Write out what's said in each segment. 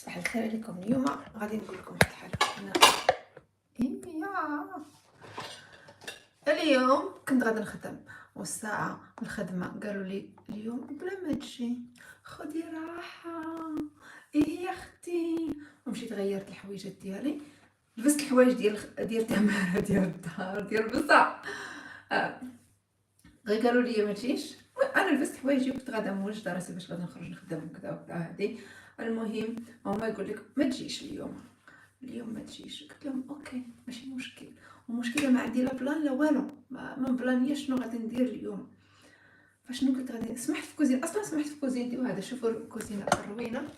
صباح الخير عليكم. اليوم غادي نقول لكم واحد الحاجه. اليوم كنت غادي نخدم والساعه الخدمه قالوا لي اليوم بلا ما تجي خدي راحه. ايه يا اختي، ومشيت غيرت الحويجات ديالي، لبست الحوايج ديال تماره ديال الدار ديال بصح غير قالوا لي ما تجيش. انا لبست حوايجي وكنت غادا موجده راسي باش غادي نخرج نخدم وكذا وكذا هادي. المهم هما يقول لك ما تجيش اليوم ما تجيش. قلت لهم اوكي ماشي مشكل، ومشكله ما عندي لا بلان لا والو، ما بلانيه شنو غادي ندير اليوم. فشنو قلت غادي سمحت في كوزين، اصلا سمحت في كوزينتي وهذا. شوفوا الكوزينه الروينه،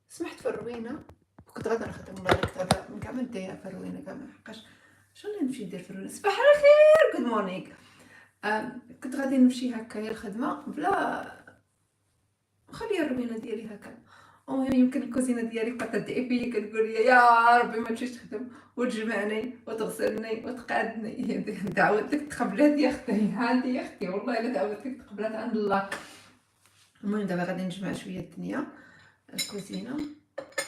سمحت في الروينه كنت غادا نخدم والله كنت غادا من كاع ما ندير في الروينه كاع ما حقاش شنو نمشي ندير في الروينه. صباح الخير، جود مورنينغ. كنت غادي نمشي هكايا الخدمه بلا خلي الروينه ديالي هكا. المهم يمكن الكوزينه ديالي بقات تدعي فيا كتقول لي يا ربي ما تمشيش تخدم وتجمعني وتغسلني وتقادني. دعوتك تقبلات يا اختي، هادي يا اختي والله الا دعوتك تقبلات عند الله. المهم دابا غادي نجمع شويه الدنيا الكوزينه.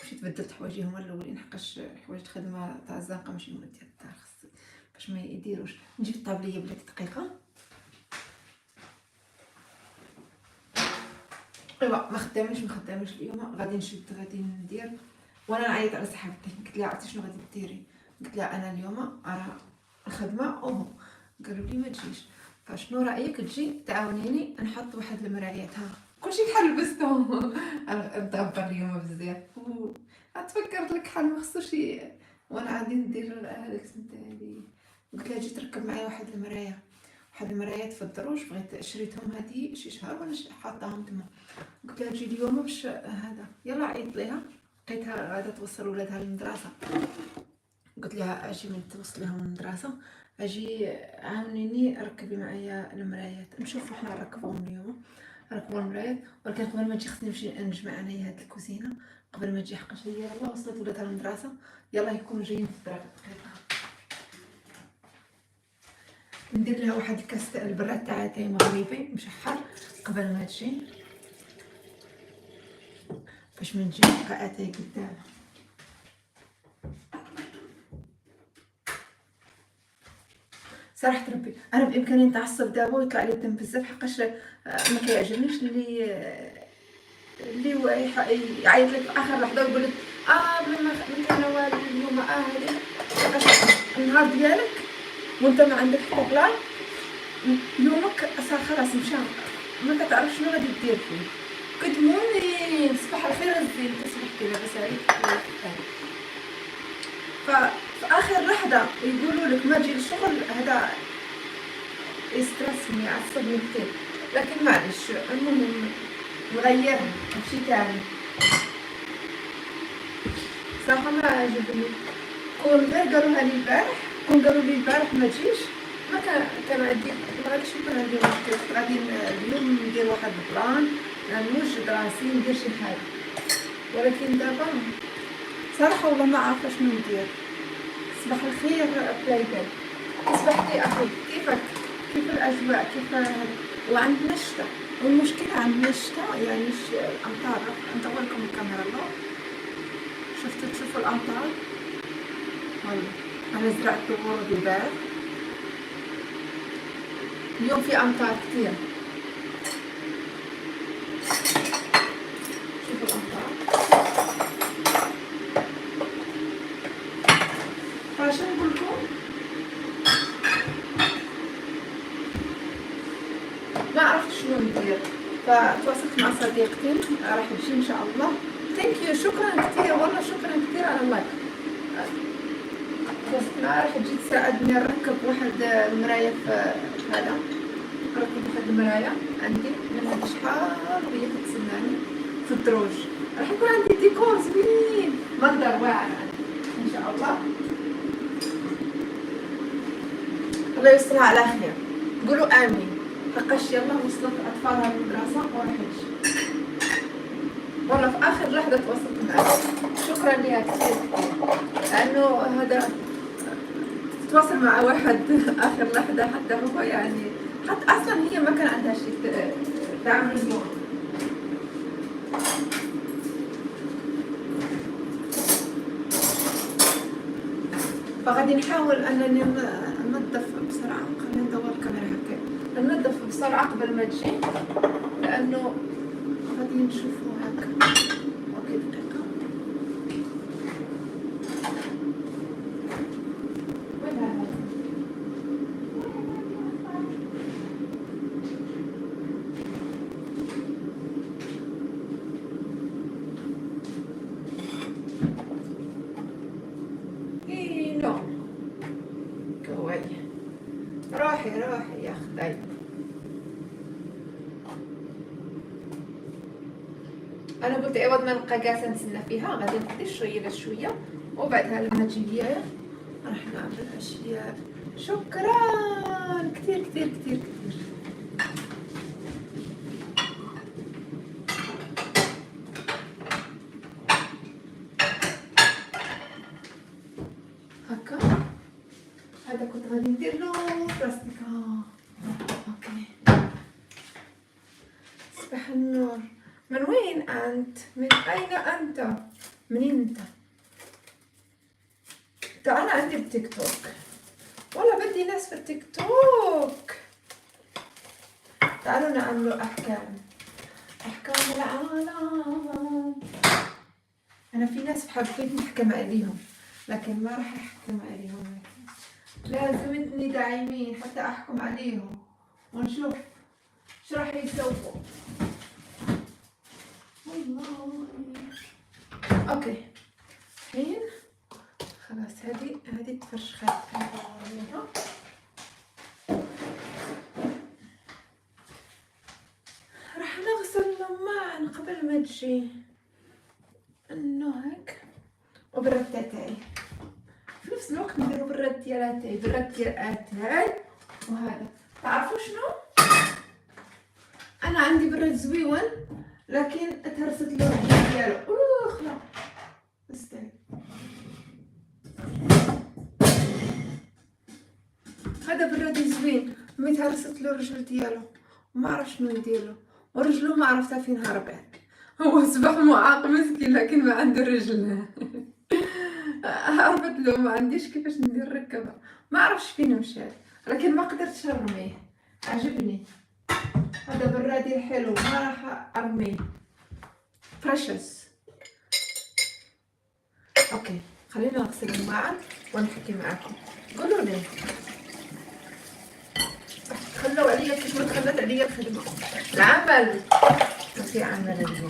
مشيت بدلت حوايجي هما الاولين حقاش حوايج الخدمه تاع الزنقه ماشي هما ديال الدار، خص باش ما يديروش. نجيب الطابليه بلاتي دقيقه. ايوا ما خدامش اليوم. غادي نشد غادي ندير وانا نعيط على صاحبتي. قلت لها عرفتي شنو غادي ديري؟ قلت لها انا اليوم راه الخدمه اوه قالوا لي ما تجيش، فشنو رايك تجي تعاونيني نحط واحد المرايات. ها كلشي بحال لبستهم. نتغبر اليوم بزاف تفكرت لك حال ما خصوش وانا غادي ندير هذاك سميتها. قلت لها جي تركب معايا واحد المرايه، واحد المرايات في الدروج بغيت شريتهم هذه شي شهر وانا حاطاهم تما. قلت لها تجي اليوم باش هذا. يلا عيطت ليها لقيتها غادا توصل ولادها للمدرسه. قلت لها اجي من توصل لهم للمدرسه اجي عاونيني ركبي معايا المرايات. نشوفوا حنا نركبوهم اليوم، ركبوا المرايات. ولكن قبل ما تجي خصني نمشي نجمع انايا هاد الكوزينه قبل ما تجي حقاش هي يلاه وصلت ولادها للمدرسه. يلا يكونوا جايين في الطريق دقيقه. ندير لها واحد الكاس البراد تاع تاي مغربي مشحر قبل ما تجي باش ما نجي نلقى اتاي قدام. صراحه ربي انا بامكاني نتعصب دابا ويطلع لي الدم بزاف حقاش ما كيعجبنيش اللي يعيط لك في اخر لحظه ويقول لك بلا ما انا والو اليوم هذه حقاش النهار ديالك وانت ما عندك حتى بلان. يومك خلاص مشى، ما كتعرف شنو غادي دير فيه. كنت مورنينغ صباح الخير الزين تصبحتي لاباس عليك. ففي اخر لحظه يقولوا لك ما تجي للشغل، هذا يسترسني يعصبني كثير، لكن معليش. المهم نغيرها نمشي تاني. صراحه ما عجبني. كون غير قالوها لي البارح، كون قالوا لي البارح ما تجيش ما كان عندي، ما غاديش يكون عندي مشكل. غادي اليوم ندير واحد البلان، نوجد راسي ندير شي حاجه. ولكن دابا صراحه والله ما عارفه شنو ندير. صباح الخير بلايبال، صبحتي اخي، كيفك؟ كيف الاجواء؟ كيف وعندنا الشتا؟ والمشكله عندنا الشتا يعني الامطار. ندور لكم الكاميرا الله تشوفوا الامطار. والله انا زرعت الورد البارح، اليوم في امطار كثير. شوفوا الامطار. فاش نقول لكم ما عرفت شنو ندير، فتواصلت مع صديقتي راح تجي ان شاء الله. ثانك يو، شكرا كثير والله، شكرا كثير على اللايك. راح تجي تساعدني نركب واحد المرايه في هذا، نركب واحد المرايه عندي من هاد شحال وهي كتسناني في الدروج. راح يكون عندي ديكور زوين، منظر واعر ان شاء الله. الله يوصلها على خير، قولوا امين. حقاش يلا وصلت اطفالها للمدرسه وراح تجي. والله في اخر لحظه تواصلت معها، شكرا ليها كثير لانه هذا تواصل مع واحد اخر لحظه حتى هو يعني حتى اصلا هي ما كان عندها شيء تعمل اليوم. فغادي نحاول انني ننظف بسرعه. خلينا ندور الكاميرا هكا، ننظف بسرعه قبل ما تجي، لانه غادي نشوفوا هكا. اوكي دقيقه. ولا نو كوي، روحي يا خداي. انا قلت عوض ما نبقى جالسه نتسنى فيها غادي نقضي شويه لشويه، وبعدها لما تجي ليا راح نعمل اشياء. شكرا كثير كثير كثير كثير. هكا هذا كنت غادي ندير له بلاستيكه. اوكي صباح النور. من وين انت؟ من اين انت؟ منين انت؟ تعال عندي بالتيك توك. والله بدي ناس في التيك توك. تعالوا نعملوا احكام العالم. انا في ناس حبيت نحكم عليهم لكن ما راح احكم عليهم، لازمتني داعمين حتى احكم عليهم ونشوف شو راح يسووا. والله اوكي الحين خلاص هذه تفرشخت عليها. راح نغسل معا قبل ما تجي انه هيك، وبرد تاعي في نفس الوقت نديرو برد ديالاتاي، برد ديال اتاي. وهذا تعرفوا شنو، انا عندي برد زويون لكن تهرست له الرجل ديالو. لا استنى، هذا براد زوين مي تهرست له الرجل ديالو وما عرف شنو نديرلو، ورجلو ما عرفتها فين هربت. هو صباح معاق مسكين لكن ما عنده رجل. هربت له، ما عنديش كيفاش ندير ركبه، ما عرفش فين مشات لكن ما قدرتش نرميه. عجبني هذا برادي حلو، ما راح ارميه. بريشس. اوكي خلينا نغسل معا ونحكي معاكم. قولوا لي تخلوا عليا كيف ما تخلت عليا الخدمه. العمل ما في عمل اليوم.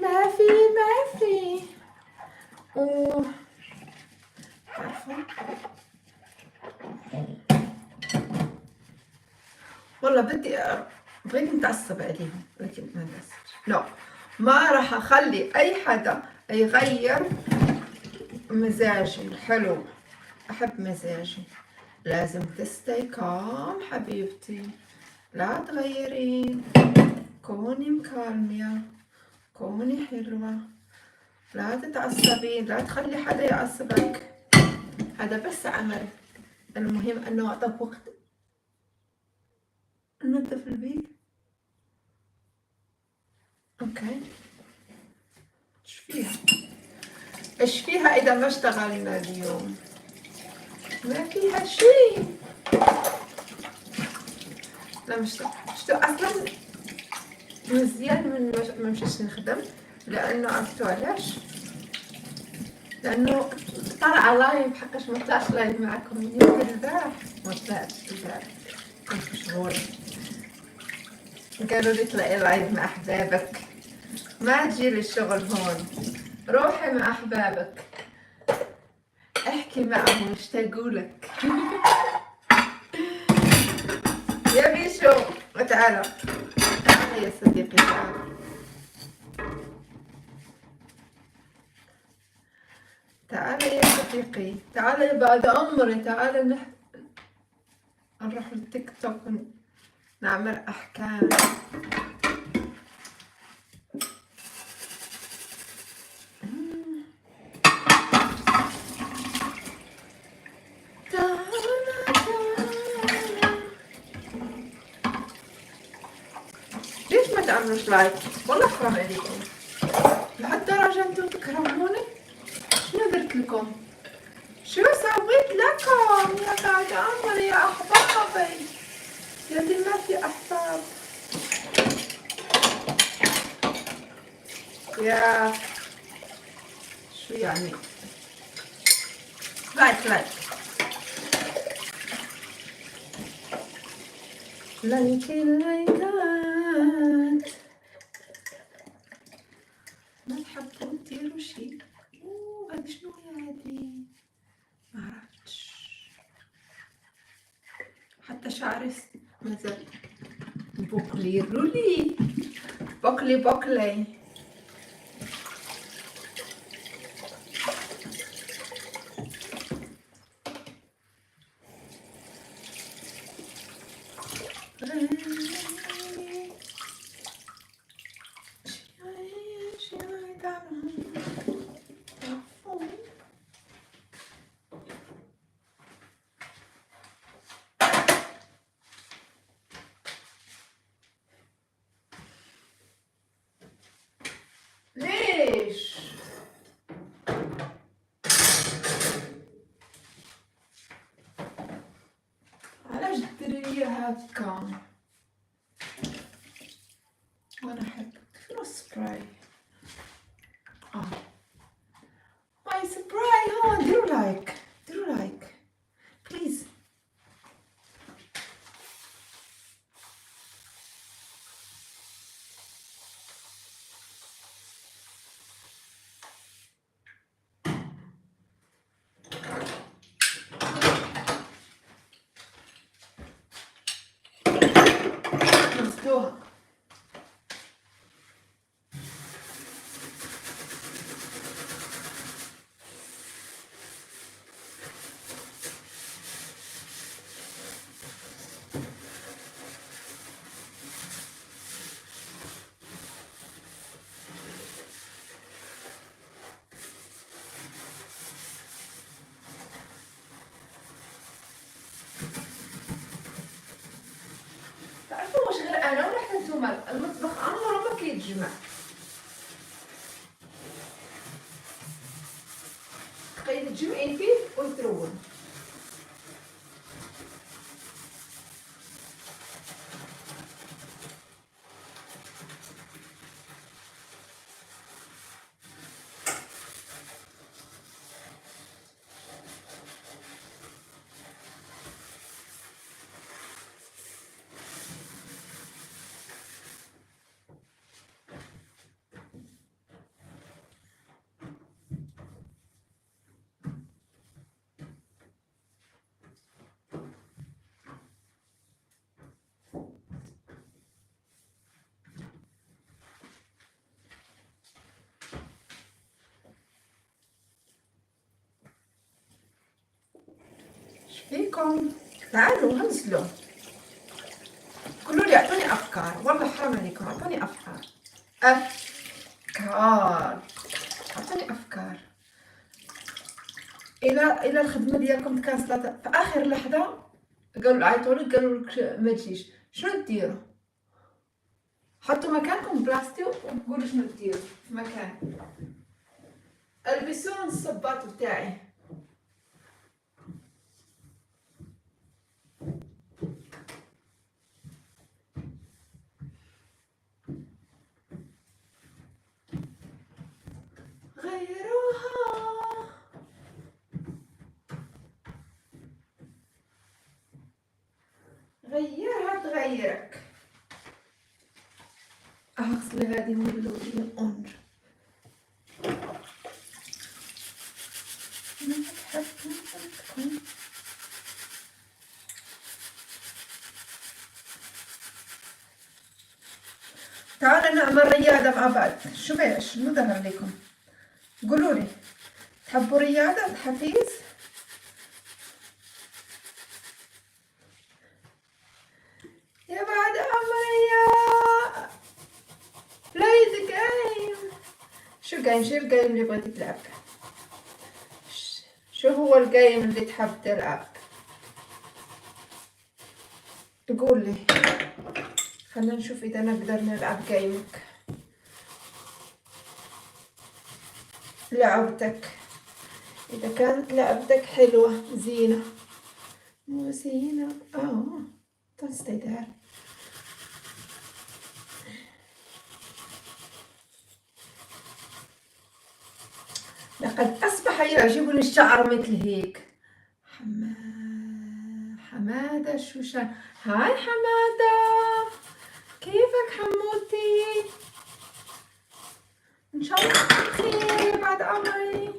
ما في عفوا والله بغيت نتعصب عليهم لكن ما نتعصبش. لا ما راح اخلي اي حدا يغير مزاجي. حلو، احب مزاجي. لازم تستي كام حبيبتي، لا تغيرين، كوني مكالمة، كوني حلوة، لا تتعصبين، لا تخلي حدا يعصبك. هذا بس عمل. المهم انه اعطاك وقت ننظف البيت. اوكي ايش فيها اذا ما اشتغلنا اليوم؟ ما فيها شيء. لا مش اصلا مزيان من ما مشيتش نخدم، لانه عرفتوا علاش؟ لانه طلع لايف. حقاش ما طلعش لايف معكم اليوم البارح؟ ما طلعتش البارح كنت مشغوله. قالوا لي طلعي لايف مع احبابك، ما تجي للشغل هون، روحي مع احبابك احكي معهم اشتاقوا لك. يا بيشو تعالى يا صديقي، تعال يا صديقي، تعال يا بعد عمري، تعال نروح للتيك توك ونعمل احكام. ليش ما تعملوش لايك؟ والله حرام عليكم لهالدرجة. انتم تكرهوني؟ شنو درت لكم؟ شو سويت لكم يا بعد عمري يا احبابي؟ يا دي ما في احباب. يا شو يعني؟ لايك لايك لايكات. ما تحبوا ديروا شي؟ هادي شنو هي هادي؟ معرفتش. حتى شعري مازال بوكلي رولي بوكلي بوكلي. ليش؟ علاش ديري هكا؟ وانا احب شنو سبراي؟ ماي سبراي. ديروا لايك ديروا لايك بليز. نزلوها. تعرفوا واش غير انا ولا حتى نتوما المطبخ عمره ما كيتجمع. تخيلي تجمعين فيه ويترون. فيكم تعالوا انزلوا قولوا لي، اعطوني افكار. والله حرام عليكم، اعطوني افكار. اعطوني افكار. الى الخدمه ديالكم تكاسلات في اخر لحظه، قالوا عيطوا لك قالوا لك ما تجيش، شنو ديروا؟ حطوا مكانكم بلاصتي وقولوا شنو ديروا في مكان. البسوا الصباط بتاعي. غيرها تغيرك. اغسل هذه من اللودي الأنج. تعالوا نعمل رياضة مع بعض. شنو ظهر لكم؟ قولوا لي تحبوا رياضة تحفيز؟ يا بعد عمري يا بلاي ذا جيم. شو الجيم اللي بغيتي تلعب؟ شو هو الجيم اللي تحب تلعب؟ قول لي خلينا نشوف اذا نقدر نلعب جيمك. لعبتك، إذا كانت لعبتك حلوة زينة مو زينة don't stay there. لقد أصبح يعجبني الشعر مثل هيك. حمادة شوشان، هاي حمادة، كيفك حموتي؟ إن شاء الله بخير بعد عمري.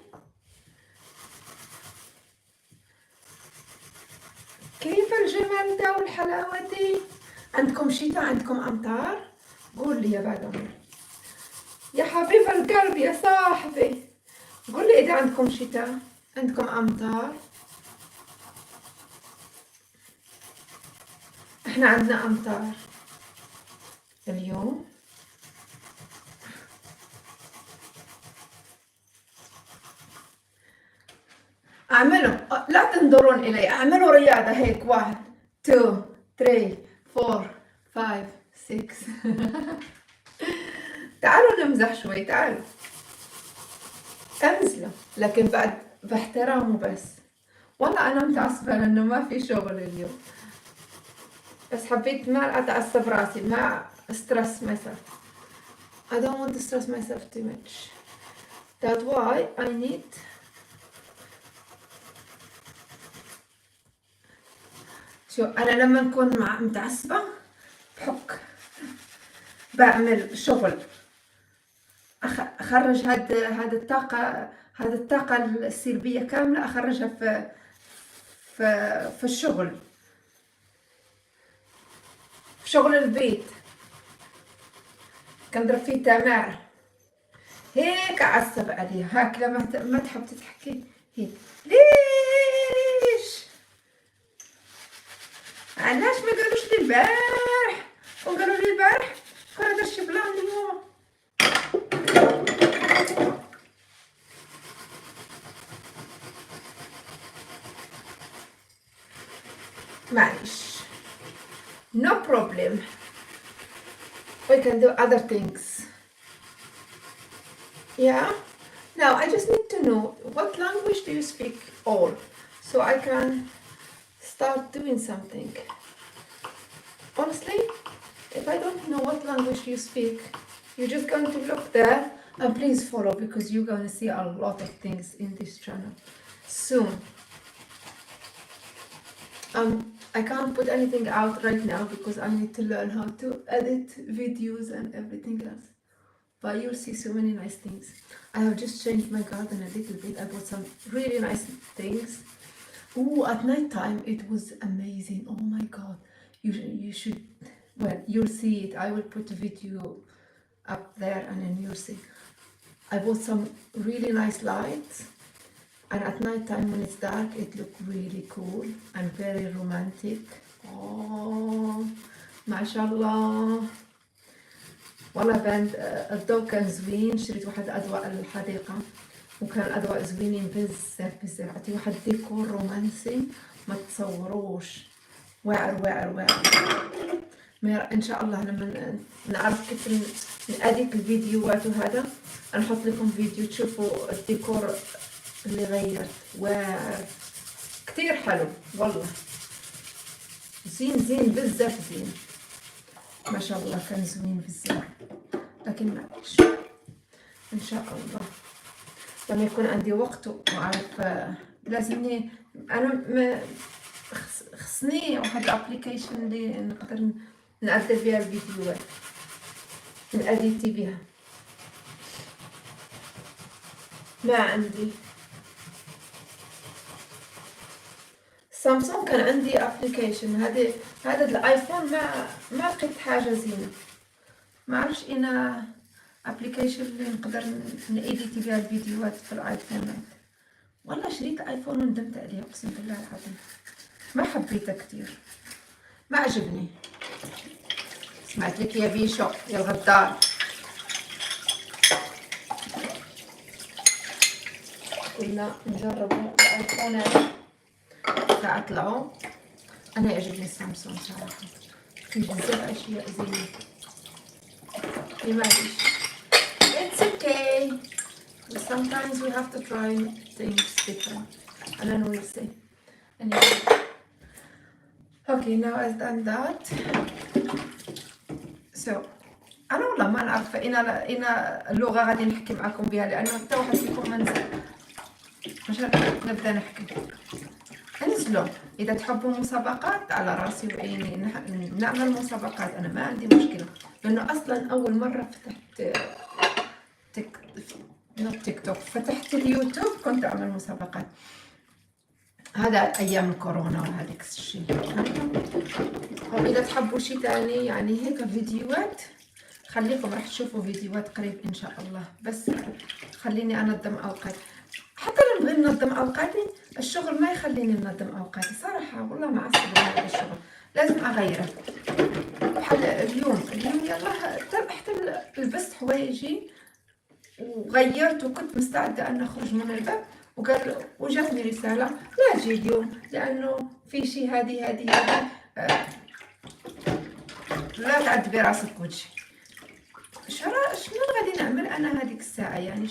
كيف الجمال ده والحلاوة دي؟ عندكم شتاء؟ عندكم أمطار؟ قول لي يا بعد عمري يا حبيب القلب يا صاحبي، قول لي إذا عندكم شتاء، عندكم أمطار. إحنا عندنا أمطار اليوم. اعملوا، لا تنظرون إلي، اعملوا رياضة هيك، 1 2 3 4 5 6 تعالوا نمزح شوي، تعالوا انزلوا، لكن بعد باحترام وبس. والله انا متعصبة لانه ما في شغل اليوم، بس حبيت ما اتعصب راسي، ما stress myself. I don't want to stress myself too much. That's why I need شو. انا لما نكون متعصبة بحك، بعمل شغل، اخرج هاد الطاقة السلبية كاملة، اخرجها في الشغل، في شغل البيت. كنضرب فيه تمار هيك، اعصب عليه هاك لما ما تحب تضحكي هيك. ليش؟ علاش ما قالوش لي البارح؟ وقالوا لي البارح كنا درت شي بلان اليوم. معليش، no problem, we can do other things. Yeah, now I just need to know what language do you speak all, so I can start doing something. Honestly, if I don't know what language you speak, you're just going to look there, and please follow, because you're going to see a lot of things in this channel soon. I can't put anything out right now because I need to learn how to edit videos and everything else, but you'll see so many nice things. I have just changed my garden a little bit. I bought some really nice things. At night time it was amazing. Oh my god, you should, well, you'll see it. I will put a video up there and then you'll see. I bought some really nice lights, and at night time when it's dark it looks really cool and very romantic. Oh ما شاء الله، والله بان الضوء كان زوين. شريت واحد اضواء الحديقه وكان الاضواء زوينين بزاف بزاف، عطي واحد ديكور رومانسي ما تصوروش، واعر واعر واعر. ان شاء الله لما نعرف كيف نأديت الفيديوهات وهذا نحط لكم فيديو تشوفوا الديكور اللي غيرت، واعر كتير حلو والله، زين بزاف زين ما شاء الله، كان زوين بزاف. لكن معليش ان شاء الله لما يكون عندي وقت وعارف لازمني انا خصني واحد الابليكيشن اللي نقدر نعدل بها الفيديوهات، نأديتي بها. ما عندي سامسونج، كان عندي ابليكيشن. هذا الايفون ما لقيت حاجه زينه، ما عرفش انا ابليكيشن اللي نقدر نأديتي بها الفيديوهات في الايفونات. والله شريت ايفون وندمت عليه اقسم بالله العظيم، ما حبيته كتير، ما عجبني. سمعت لك يا بيشو يا الغدار. قلنا نجربوا الايفونات ساعة طلعوا. انا يعجبني سامسونج صراحه، فيه بزاف اشياء زينه. معليش اتس اوكي، sometimes we have to try things different and then we'll see. Anyway. Okay, now I've done that. So انا والله ما نعرف إن اللغه غادي نحكي معكم بها لانه حتى واحد فيكم ما نزل باش نبدا نحكي. انزلوا اذا تحبوا مسابقات على راسي وعيني، نعمل مسابقات، انا ما عندي مشكله، لانه اصلا اول مره فتحت تيك توك، فتحت اليوتيوب كنت اعمل مسابقات. هذا ايام الكورونا وهذاك الشيء. واذا تحبوا شيء ثاني يعني هيك فيديوهات، خليكم راح تشوفوا فيديوهات قريب ان شاء الله. بس خليني انظم اوقاتي، حتى لما نبغي ننظم اوقاتي الشغل ما يخليني ننظم اوقاتي صراحه، والله معصب هذا الشغل، لازم اغيره. بحال اليوم يلا حتى لبست حوايجي وغيرت وكنت مستعده ان اخرج من الباب، وجاتني رساله لا تجي اليوم لانه في شيء هذه لا تعذبي راسك وتجي. شنو غادي نعمل انا هذيك الساعه؟ يعني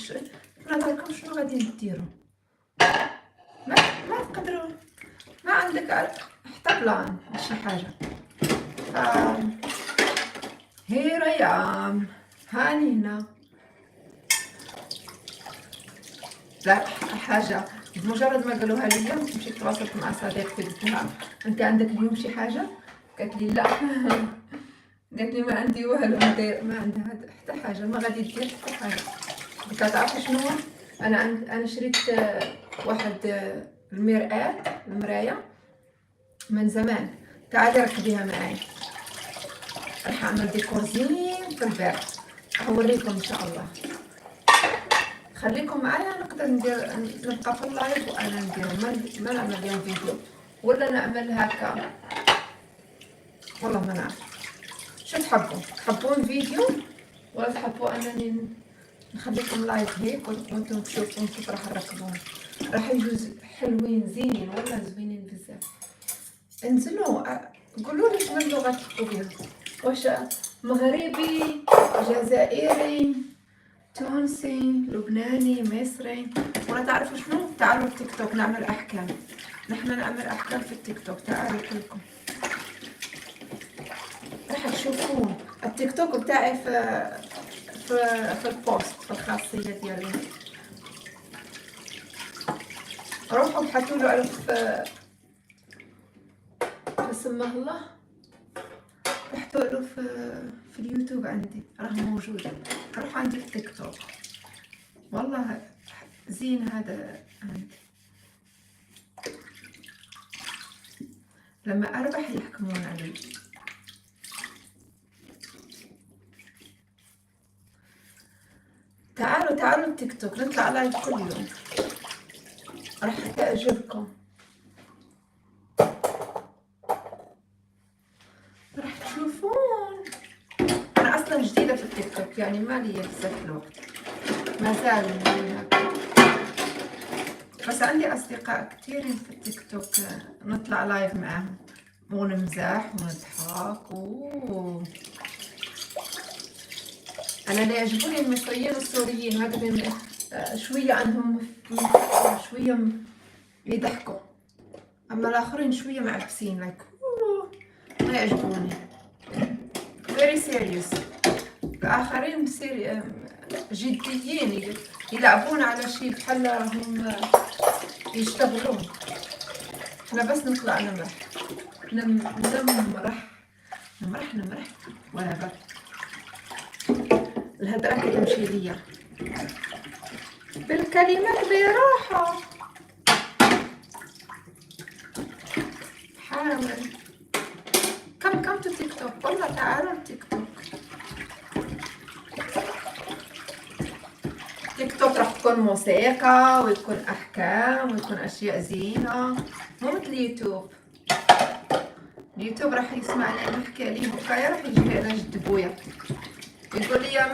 نظركم شنو غادي نديروا؟ ما تقدروا، ما عندك حتى بلان شي حاجه. هير ايام هاني هنا. لا حاجه بمجرد ما قالوها لي مشيت تواصلت مع صديقتي قلت لها انت عندك اليوم شي حاجه؟ قالت لي لا. قالت لي ما عندي والو، ما عندها حتى حاجه، ما غادي دير حتى حاجه. قلت لها تعرفي شنو هو؟ انا شريت واحد المرايه من زمان، تعالي ركبيها معايا، راح اعمل ديكور زين في البيت، اوريكم ان شاء الله. خليكم معايا، نقدر نبقى في اللايف وانا ندير، ما نعمل اليوم فيديو ولا نعمل هكا، والله ما نعرف. شو تحبون فيديو ولا تحبوا انني نخليكم لايف هيك وانتم تشوفون كيف راح نركبون؟ راح يجوز حلوين زينين والله زوينين بزاف. انزلوا قولوا لي شنو اللغه تحبوا بها، واش مغربي، جزائري، تونسي، لبناني، مصري، ولا تعرفوا شنو؟ تعالوا التيك توك نعمل احكام، نحن نعمل احكام في التيك توك، تعالوا كلكم راح تشوفون التيك توك بتاعي في البوست، في الخاصيه ديالي. روحوا ابحثوا له على اسمه الله، بحثوا له في اليوتيوب، عندي راه موجود. روحوا عندي في التيك توك، والله زين هذا عندي. لما اربح يحكمون علي. تعالوا التيك توك، نطلع لايف كل يوم، راح تعجبكم، راح تشوفون. انا اصلا جديده في التيك توك، يعني ما لي بزاف الوقت، ما زال هكا، بس عندي اصدقاء كثيرين في التيك توك نطلع لايف معاهم ونمزح ونضحك انا اللي يعجبوني المصريين والسوريين، هكذا شويه عندهم شويه يضحكوا، اما الاخرين شويه معبسين لايك ما يعجبوني، very serious. الاخرين جديين، يلعبون على شيء بحال راهم يشتغلون. احنا بس نطلع نمرح ولا بك الهدرة كتمشي ليا بالكلمات براحة. حاول كم تو تيك توك، والله تعالوا التيك توك. تيك توك راح تكون موسيقى ويكون احكام ويكون اشياء زينة، مو مثل اليوتيوب. اليوتيوب راح يسمعني نحكي عليه بكاية، راح يجي لنا جد بويا يقول لي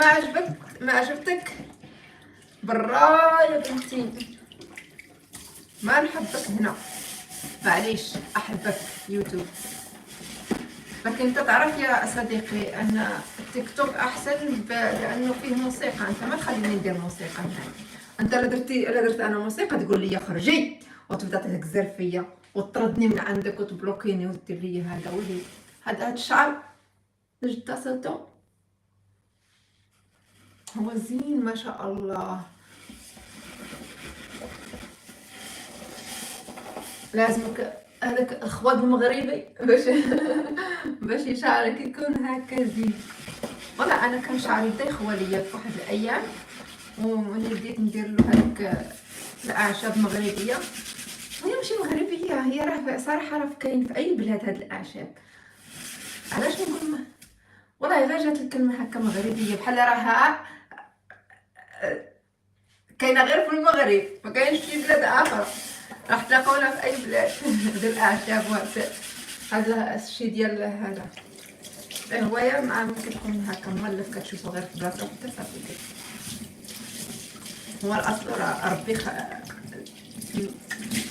ما عجبتك برا يا بنتي، ما نحبك هنا، معليش احبك يوتيوب. لكن انت تعرف يا صديقي ان التيك توك احسن لانه فيه موسيقى، انت ما تخليني ندير موسيقى هنا، انت الا درت انا موسيقى تقول لي خرجي وتبدا تهكزر فيا وتطردني من عندك وتبلوكيني ودير لي هذا ولي هذا الشعر نجد صوتو هو زين ما شاء الله. لازمك هذاك الخواد المغربي باش شعرك يكون هكا زين. والله انا كان شعري بدا يخوى ليا في واحد الايام وملي بديت ندير له هذيك الاعشاب مغربيه. هي ماشي مغربيه، هي راه صراحه راه كاين في اي بلاد هاد الاعشاب. علاش نقول والله غير جات الكلمه هكا مغربيه بحال راها كاينه غير في المغرب، ما كاينش في بلاد اخرى، راح تلاقونا في اي بلاد. ديال الاعشاب هذا الشيء ديال هذا الهوايه مع ممكن تكون هكا مولف كتشوفو غير في بلاصه وحده صافي. هو الاصل راه ربي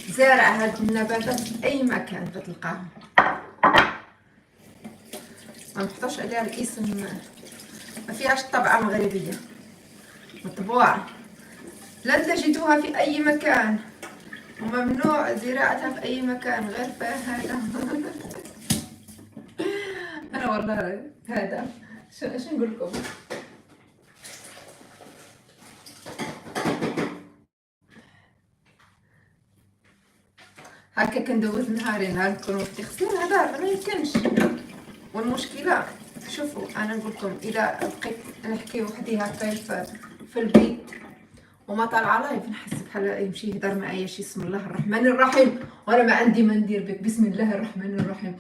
زارع هاد النباتات في اي مكان تلقاهم، ما نحطوش عليها الاسم، ما فيهاش طبعه مغربيه مطبوعه، لا تجدوها في اي مكان وممنوع زراعتها في اي مكان غير في هذا. انا والله هذا اش نقول لكم. هكا كندوز نهاري نهار نكون وقتي خصني نهضر ما يمكنش. والمشكله شوفوا انا نقول لكم اذا بقيت نحكي وحدي هكا في البيت وما طالعه لايف نحس بحال يمشي يهضر معايا شي بسم الله الرحمن الرحيم وانا ما عندي ما ندير بك بسم الله الرحمن الرحيم.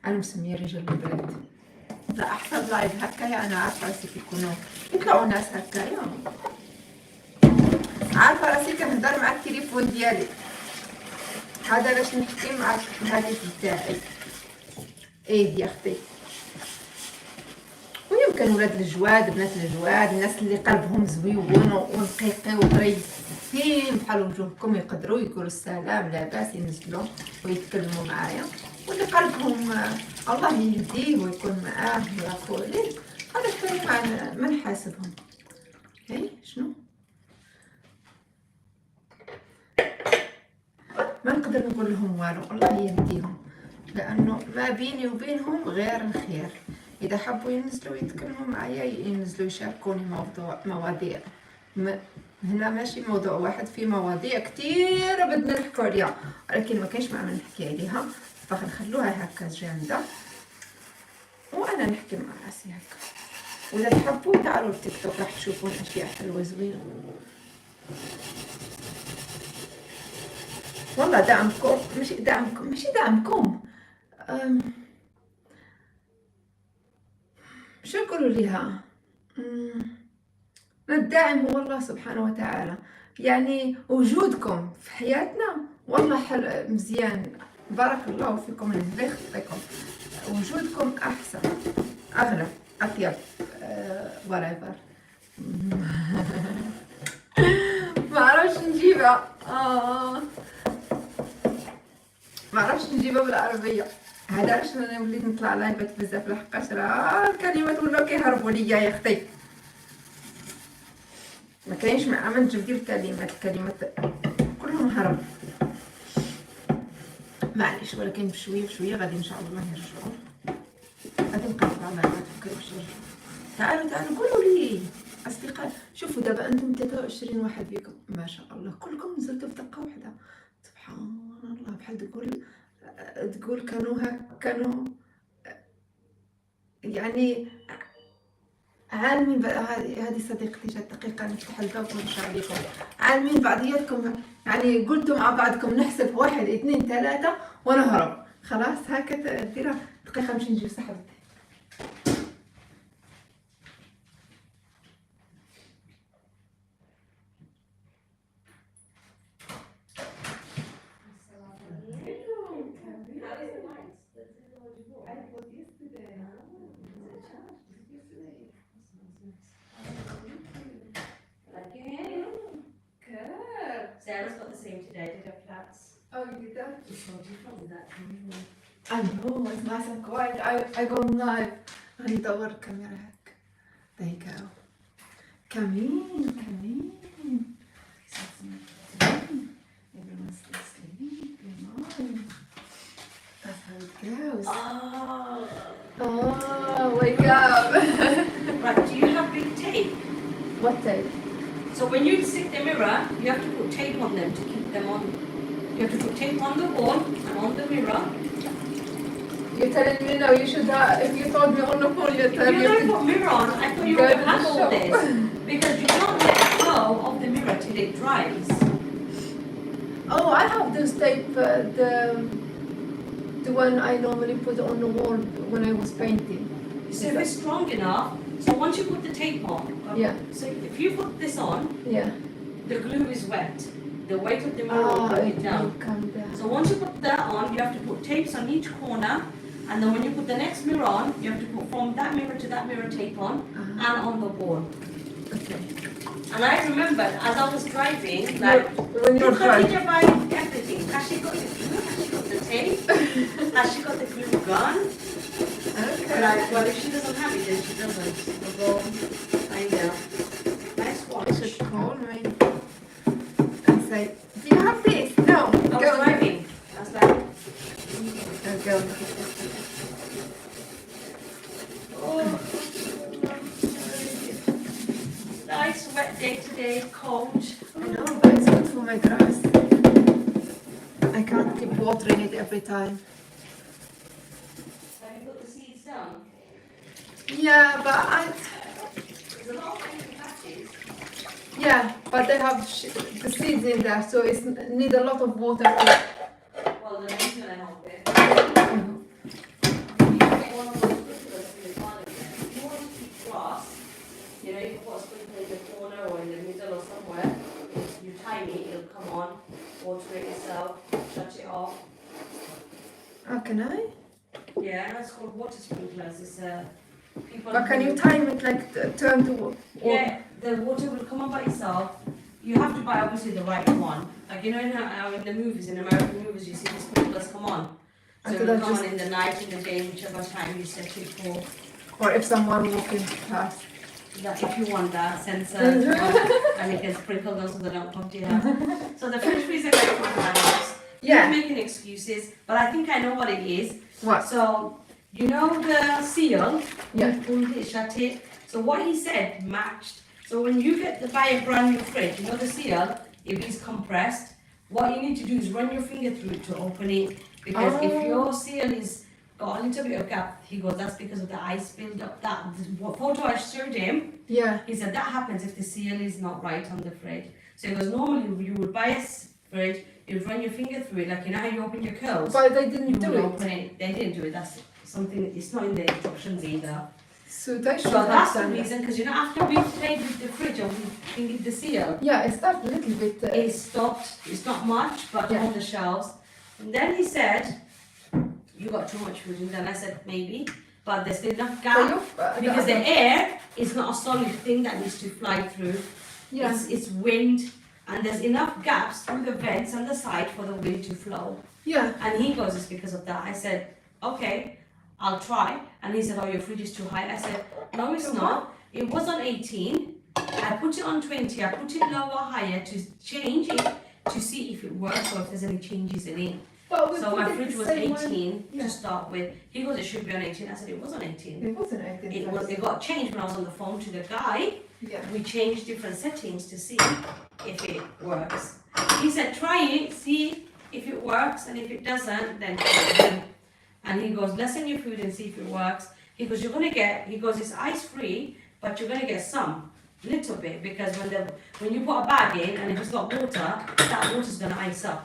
انا مسميه رجال البلاد. لا احسن لايف هكايا انا عارفه راسي كيكونوا يطلعوا ناس هكايا عارفه راسي كنهضر مع التليفون ديالي هذا باش نحكي مع الهاتف تاعي. ايه يا اختي ويمكن ولاد الجواد بنات الجواد الناس اللي قلبهم زويون ونقيقي وظريفين بحال وجوهكم يقدروا يقولوا السلام لاباس ينزلوا ويتكلموا معايا، واللي قلبهم الله يهديه ويكون معاه ويعفو عليه هذا الثاني ما نحاسبهم. اي شنو ما نقدر نقول لهم والو الله يهديهم لانه ما بيني وبينهم غير الخير. اذا حبوا ينزلوا يتكلموا معايا ينزلوا يشاركوني مواضيع هنا ماشي موضوع واحد، في مواضيع كثيره بدنا نحكوا عليها ولكن ما كاينش معنى نحكي عليها فنخلوها هكا جامده وانا نحكي مع راسي هكا. واذا تحبوا تعالوا للتيك توك راح تشوفون اشياء حلوه زوينه. والله دعمكم ماشي دعمكم شو نقولوا ليها الداعم هو الله سبحانه وتعالى. يعني وجودكم في حياتنا والله مزيان بارك الله فيكم الله يخليكم. وجودكم احسن اغلى اطيب whatever. ما عرفش نجيبها ما عرفش نجيبها بالعربيه. هذا علاش انا وليت نطلع لايفات بزاف لحقاش راه الكلمات ولاو كيهربوا ليا يا اختي. ما كاينش مع من تجبدي الكلمات كلهم هرب معليش ولكن بشويه بشويه غادي ان شاء الله يرجعوا. غادي نقلب على لايفاتكم باش يرجعوا. تعالوا قولوا لي اصدقاء. شوفوا دابا انتم 23 واحد بكم ما شاء الله كلكم نزلتوا في دقه واحده سبحان الله. بحال تقول كانوا يعني عالمين. هذه صديقتي جات دقيقه نفتح الباب ونمشي عليكم عالمين بعضياتكم يعني قلتوا مع بعضكم نحسب 1 2 3 ونهرب خلاص هكا ديرها دقيقه نمشي نجيب صاحبتي. Sarah's got the same today, did her flats. Oh, you did that? It's so different with that. I know, it's nice and quiet. I go live. غادي ندور الكاميرا هكا. There you go. كمين tape. What tape? So when you stick the mirror, you have to put tape on them to keep them on. You have to put tape on the wall and on the mirror. You're telling me now you should have, if you told me on the phone, you're If telling you're me going to put mirror on, I thought you go were to going to have the all shop. this. Because you don't let go of the mirror till it dries. Oh, I have this tape, the one I normally put on the wall when I was painting. So if it's strong enough, so once you put the tape on, Yeah. so if you put this on, Yeah. the glue is wet. The weight of the mirror will bring it down. will come down. So once you put that on, you have to put tapes on each corner, and then when you put the next mirror on, you have to put from that mirror to that mirror tape on, and on the wall. Okay. And I remembered as I was driving, like, When you're did driving. Khadija buy everything? Has she got the glue? Has she got the tape? Has she got the glue gun? Okay. Like, well, if she doesn't have it, then she doesn't. We'll go find out. Nice I watch. should call me and say, do you have this? No. I was driving. I was like, Go. oh. Nice wet day today, cold. I know, but it's good for my grass. I can't keep watering it every time. Have you put the seeds down? Yeah, but There's a lot of empty patches. yeah, but they have the seeds in there, so it need a lot of water. Well, the rain's gonna help it. You can get one of those sprinklers in the garden there. If you want to keep grass, you know, you can put a sprinkler in the corner or in the middle or somewhere. If you time it, it'll come on, water it yourself, shut it off. Oh, can I? Yeah, it's called water sprinklers. It's people. But can you time it like turn to? Yeah, the water will come on by itself. You have to buy obviously the right one. Like you know in the movies, in American movies, you see the sprinklers come on. So I it could will have come just- on in the night, in the day, whichever time you set it for. Or if someone walking past. That if you want that sensor, and you can sprinkle them so they don't come to your house. So the fridge freezer guy from my house. Yeah. He's making excuses, but I think I know what it is. What? So you know the seal. Yeah. Pulled it, shut it. So what he said matched. So when you buy a brand new fridge, you know the seal, if it's compressed, what you need to do is run your finger through it to open it. Because if your seal is got a little bit of gap, he goes, that's because of the ice build up. That what photo I showed him, Yeah. he said that happens if the seal is not right on the fridge. So he goes, normally you would buy a fridge, you'd run your finger through it, like you know how you open your curls. But they You didn't do would it. open it. They didn't do it. That's something. It's not in the instructions either. So they should So have that's the done that. reason, because you know, after we played with the fridge and we fingered the seal, Yeah, it started a little bit. it stopped. It's not much, but Yeah. on the shelves. And then he said, "You got too much food." And then I said, "Maybe, but there's still enough So gap you've, because the air is not a solid thing that needs to fly through. yeah. It's wind, and there's enough gaps through the vents on the side for the wind to flow." Yeah. And he goes, "It's because of that." I said, "Okay, I'll try." And he said, "Oh, your fridge is too high." I said, "No, it's not. It was on 18. I put it on 20. I put it lower, higher to change it to see if it works or if there's any changes in it." But we So put my it fridge the was same 18 one. Yeah. to start with. He goes, "It should be on 18." I said, "It was on 18. It wasn't 18. It got changed when I was on the phone to the guy. Yeah. We changed different settings to see if it works. He said, "Try it, see if it works, and if it doesn't, then try again." And he goes, "Lessen your food and see if it works." He goes, he goes, "It's ice free, but you're gonna get some, little bit, because when you put a bag in and if it's got water, that water's gonna ice up,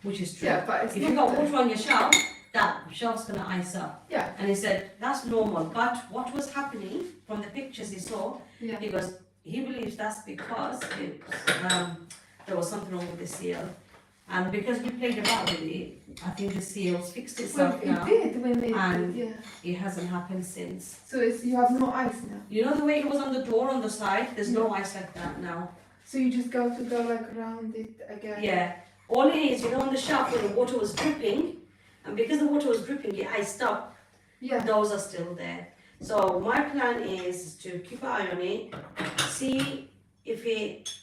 which is true. Yeah, but it's If not you've got the- water on your shelf, that shelf's gonna ice up." Yeah. And he said, "That's normal, but what was happening from the pictures he saw, Yeah. he goes, he believes that's because there was something wrong with the seal. And because we played about with it, I think the seal's fixed Well, itself it now. did when it. And- Yeah. It hasn't happened since. So it's, you have no ice now. You know the way it was on the door on the side? There's no ice like that now. So you just go like around it again. Yeah. All it is, you know, on the shelf where the water was dripping, and because the water was dripping, it iced up. Yeah. Those are still there. So my plan is to keep an eye on it, see if it,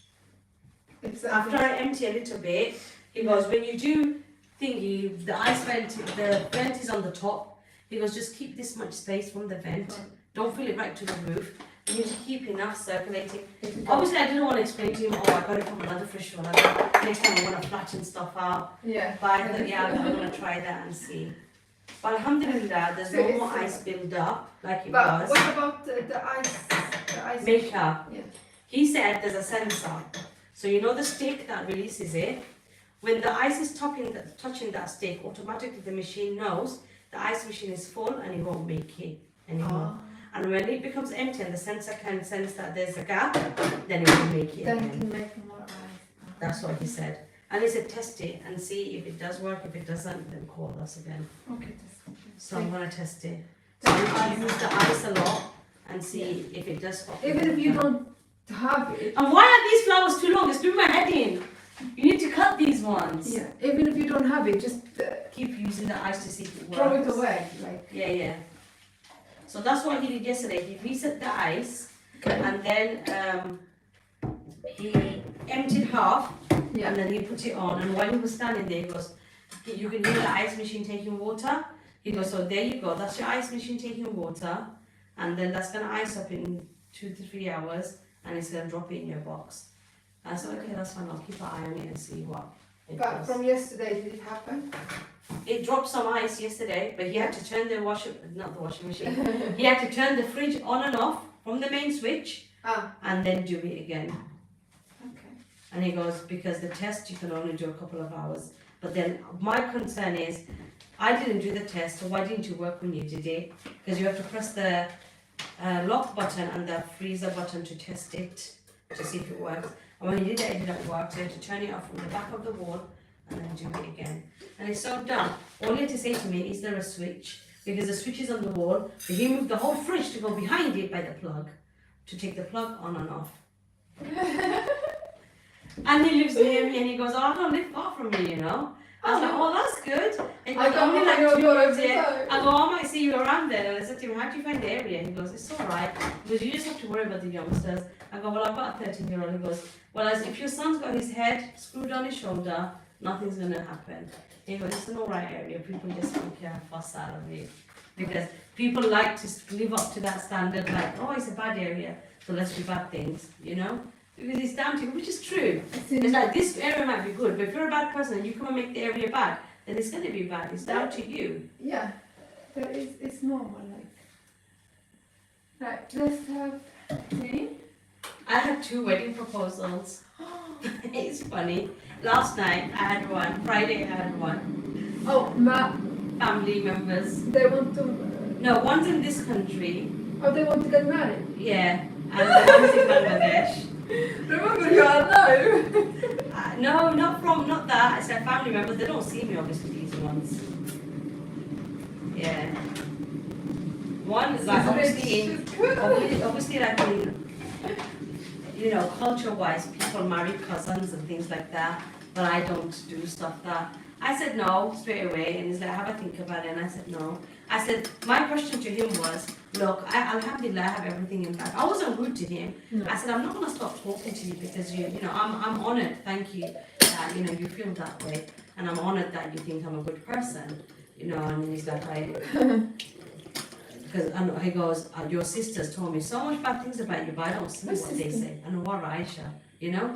It's after I empty a little bit, he goes, when you do thingy, the ice vent, the vent is on the top. He goes, just keep this much space from the vent. Don't fill it right to the roof. You need to keep enough circulating. Obviously, I didn't want to explain to him, oh, I got it from another fridge one. Next time I want to flatten stuff out. Yeah. But I thought, yeah, I'm going to try that and see. But alhamdulillah, there's no more ice build up like it But was. what about the ice? The ice Maker. Yeah. He said there's a sensor. So you know the stick that releases it? When the ice is touching that stick, automatically the machine knows the ice machine is full and it won't make it anymore. Oh. And when it becomes empty and the sensor can sense that there's a gap, then it will make it Then again. it can make more ice. That's what he said. And he said test it and see if it does work. If it doesn't, then call us again. Okay, that's So I'm going to test it. So I use the ice a lot and see if it does stop. Even if you don't have it. And why are these flowers too long? It's doing my head in. You need to cut these ones. Yeah. Even if you don't have it, just Keep using the ice to see if it works. throw it away. Like. Yeah. So that's what he did yesterday. He reset the ice Okay. and then he emptied half Yeah. and then he put it on. And while he was standing there, he goes, you can hear the ice machine taking water. He goes, so there you go. That's your ice machine taking water. And then that's going to ice up in 2 to 3 hours. And it's going to drop it in your box. I said, okay, that's fine. I'll keep an eye on it and see what it But does. from yesterday, did it happen? It dropped some ice yesterday, but he had to turn the washing machine. He had to turn the fridge on and off from the main switch and then do it again. Okay. And he goes, because the test you can only do a couple of hours. But then my concern is, I didn't do the test, so why didn't you work when you did it? Because you have to press the lock button and the freezer button to test it, to see if it works. And when he did it didn't work, so you have to turn it off from the back of the wall and then do it again. And it's so dumb. All he had to say to me, is there a switch? Because the switch is on the wall, but he moved the whole fridge to go behind it by the plug, to take the plug on and off. And he lives near me and he goes, oh, I don't live far from you, you know. I was like, oh, that's good. And he I goes, don't only know like your 2 door years every there. time. I go, I might see you around there. And I said to him, how do you find the area? He goes, it's all right. He goes, you just have to worry about the youngsters. I go, well, I've got a 13-year-old. He goes, well, as if your son's got his head screwed on his shoulder, nothing's going to happen. He goes, it's an all right area. People just don't care a fuss out of it. Because people like to live up to that standard, like, oh, it's a bad area, so let's do bad things, you know? Because it's down to you, which is true. It's like, this area might be good, but if you're a bad person and you come and make the area bad, then it's going to be bad. It's down to you. Yeah. That is, it's normal. Like. Right, let's have tea. I had 2 wedding proposals. It's funny. Last night I had one, Friday I had one. Oh, Family members. they want to. No, one's in this country, Oh, they want to get married. yeah, and the one's in Bangladesh. Remember, you are alive. No, not that. I said family members. They don't see me, obviously, these ones. Yeah. One is like obviously like in, you know, culture-wise, people marry cousins and things like that. But I don't do stuff that. I said no straight away, and he's like, have a think about it. And I said no. I said, my question to him was, look, alhamdulillah, I have everything in back. I wasn't rude to him. No. I said, I'm not going to stop talking to you because you know, I'm honoured. Thank you that, you know, you feel that way. And I'm honoured that you think I'm a good person. You know, and then he's like, because he goes, your sisters told me so much bad things about you, but I don't see what they say. And what Aisha, you know?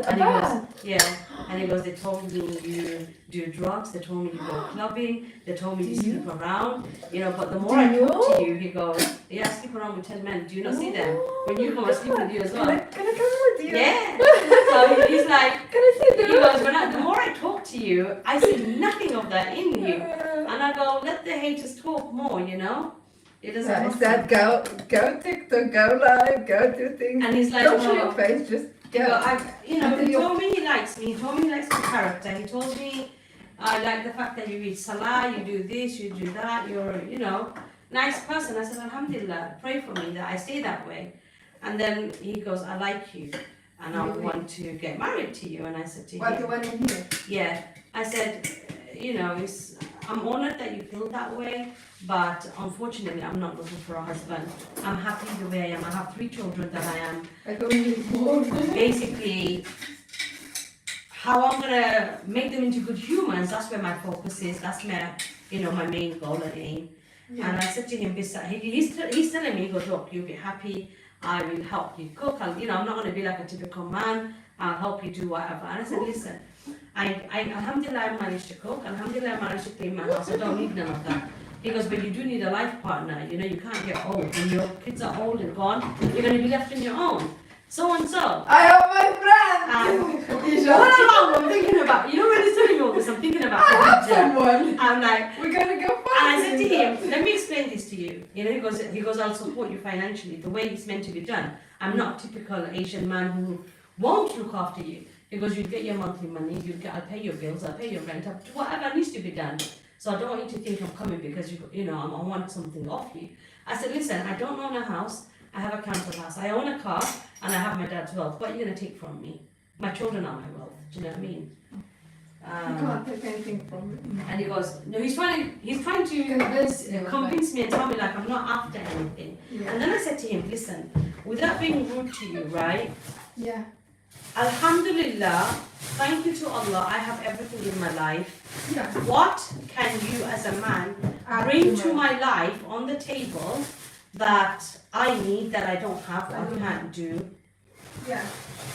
And he goes, yeah. And he goes, they told me you do drugs, they told me you go clubbing, they told me you sleep around, you know, but the more I talk to you, he goes, yeah, I sleep around with 10 men, do you not see them? When you come, I sleep with you as well. Can I come with you? Yeah. So he's like, Can I see them? he goes, the more I talk to you, I see nothing of that in you. And I go, let the haters talk more, you know? It doesn't I have to. said, go TikTok, go live, go do things. And he's like, Don't show no. your face, just go. You know, he told me he likes me. He told me he likes my character. He told me I like the fact that you read Salah, you do this, you do that. You're, you know, nice person. I said, alhamdulillah, pray for me that I stay that way. And then he goes, I like you, and I want to get married to you. And I said to What, the him, one in here? yeah. I said, you know, I'm honoured that you feel that way, but unfortunately, I'm not looking for a husband. I'm happy the way I am. I have 3 children that I am. I don't need more. Basically, how I'm gonna make them into good humans, that's where my focus is. That's my, you know, my main goal and aim. Yeah. And I said to him, he's telling me, he goes, look, you'll be happy. I will help you cook. I'm not going to be like a typical man. I'll help you do whatever. And I said, listen, Alhamdulillah, I managed to cook. Alhamdulillah, I managed to clean my house. I don't need none of that. He goes, but you do need a life partner. You can't get old. When your kids are old and gone, you're going to be left on your own. So and so. I have my friend. All along, I'm thinking about, when he's telling me all this, I'm thinking about I have someone. I'm like, We're gonna go and I said to find him, let me explain this to you. He goes, I'll support you financially, the way it's meant to be done. I'm not a typical Asian man who won't look after you. He goes, you'll get your monthly money, I'll pay your bills, I'll pay your rent, I'll do whatever needs to be done. So I don't want you to think I'm coming because I want something off you. I said, listen, I don't own a house, I have a council house, I own a car, and I have my dad's wealth. What are you going to take from me? My children are my wealth. Do you know what I mean? You can't take anything from me. And he goes, no, he's trying to convince me and tell me like I'm not after anything. Yeah. And then I said to him, listen, without being rude to you, right? Yeah. Alhamdulillah, thank you to Allah, I have everything in my life. Yeah. What can you as a man bring to my life on the table that I need, that I don't have or can't do? Yeah.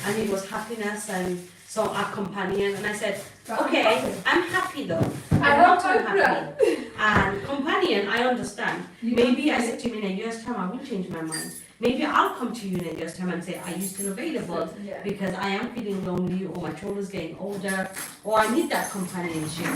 And it was happiness and so our companion, and I said, okay, I'm happy though. I'm not too happy. And companion, I understand. Maybe I said to him in a year's time, I will change my mind. Maybe I'll come to you in a year's time and say, are you still available? Yeah. Because I am feeling lonely, or my children's getting older, or I need that companionship.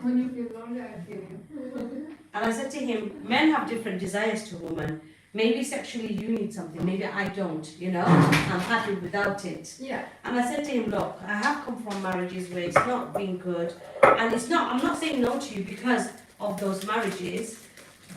When you feel lonely, I feel you. And I said to him, men have different desires to women. Maybe sexually you need something, maybe I don't, I'm happy without it. Yeah. And I said to him, look, I have come from marriages where it's not been good, and I'm not saying no to you because of those marriages.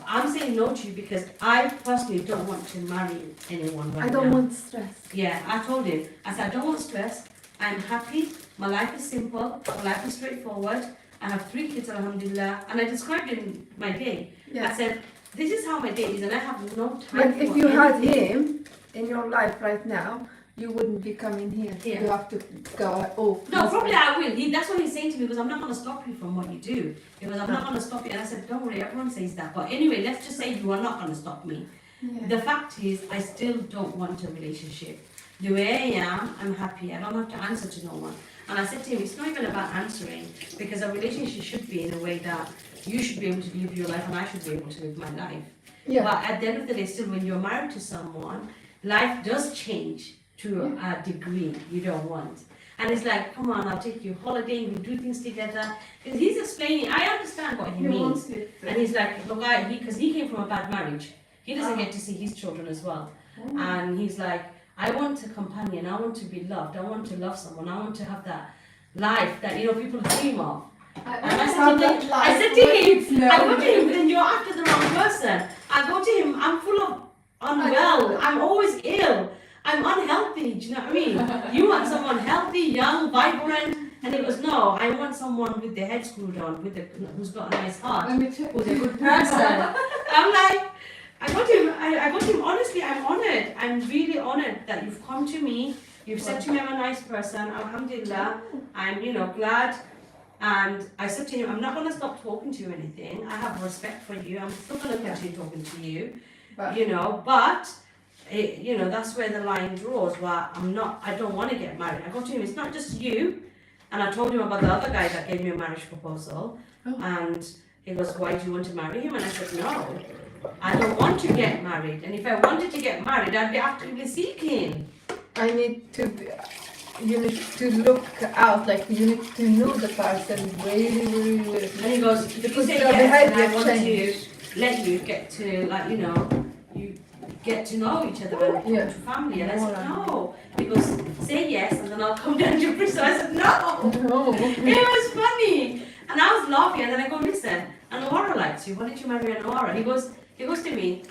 I'm saying no to you because I personally don't want to marry anyone right now. I don't want stress. Yeah, I told him, I said, I don't want stress, I'm happy, my life is simple, my life is straightforward, I have 3 kids, alhamdulillah, and I described in my day. Yeah. I said, this is how my day is, and I have no time But for if you had anything. him in your life right now, you wouldn't be coming here. Yeah. You have to go, No, probably I will. That's what he's saying to me, because I'm not going to stop you from what you do. Because I'm not going to stop you. And I said, don't worry, everyone says that. But anyway, let's just say you are not going to stop me. Yeah. The fact is, I still don't want a relationship. The way I am, I'm happy. I don't have to answer to no one. And I said to him, it's not even about answering, because a relationship should be in a way that you should be able to live your life and I should be able to live my life. Yeah. But at the end of the day, still, when you're married to someone, life does change to a degree you don't want. And it's like, come on, I'll take you holiday, we'll do things together. And he's explaining, I understand what he means. And he's like, look, because he came from a bad marriage. He doesn't get to see his children as well. And he's like, I want a companion, I want to be loved, I want to love someone, I want to have that life that, people dream of. And I said to him, then you're after the wrong person. I go to him, I'm full of unwell, I'm always ill, I'm unhealthy, do you know what I mean? You want someone healthy, young, vibrant, and he goes, no, I want someone with their head screwed on, who's got a nice heart, who's a good person. I'm like, I got him, honestly, I'm honoured, I'm really honoured that you've come to me, you've said to me I'm a nice person, alhamdulillah, I'm, glad. And I said to him, I'm not going to stop talking to you or anything. I have respect for you. I'm still going to continue talking to you, but that's where the line draws. Where I don't want to get married. I go to him, it's not just you. And I told him about the other guy that gave me a marriage proposal. And he goes, why do you want to marry him? And I said, no, I don't want to get married. And if I wanted to get married, I'd be actively seeking. You need to look out, like you need to know the person really, really, really. And he goes, if you say your yes, and I behavior want changes. to let you get to, you get to know each other and Yeah. to family. And I said, no. He goes, say yes, and then I'll come down to your place. So I said, no. No. It was funny. And I was laughing, and then I go, listen, Anwara likes you. Why did you marry Anwara? He goes to me,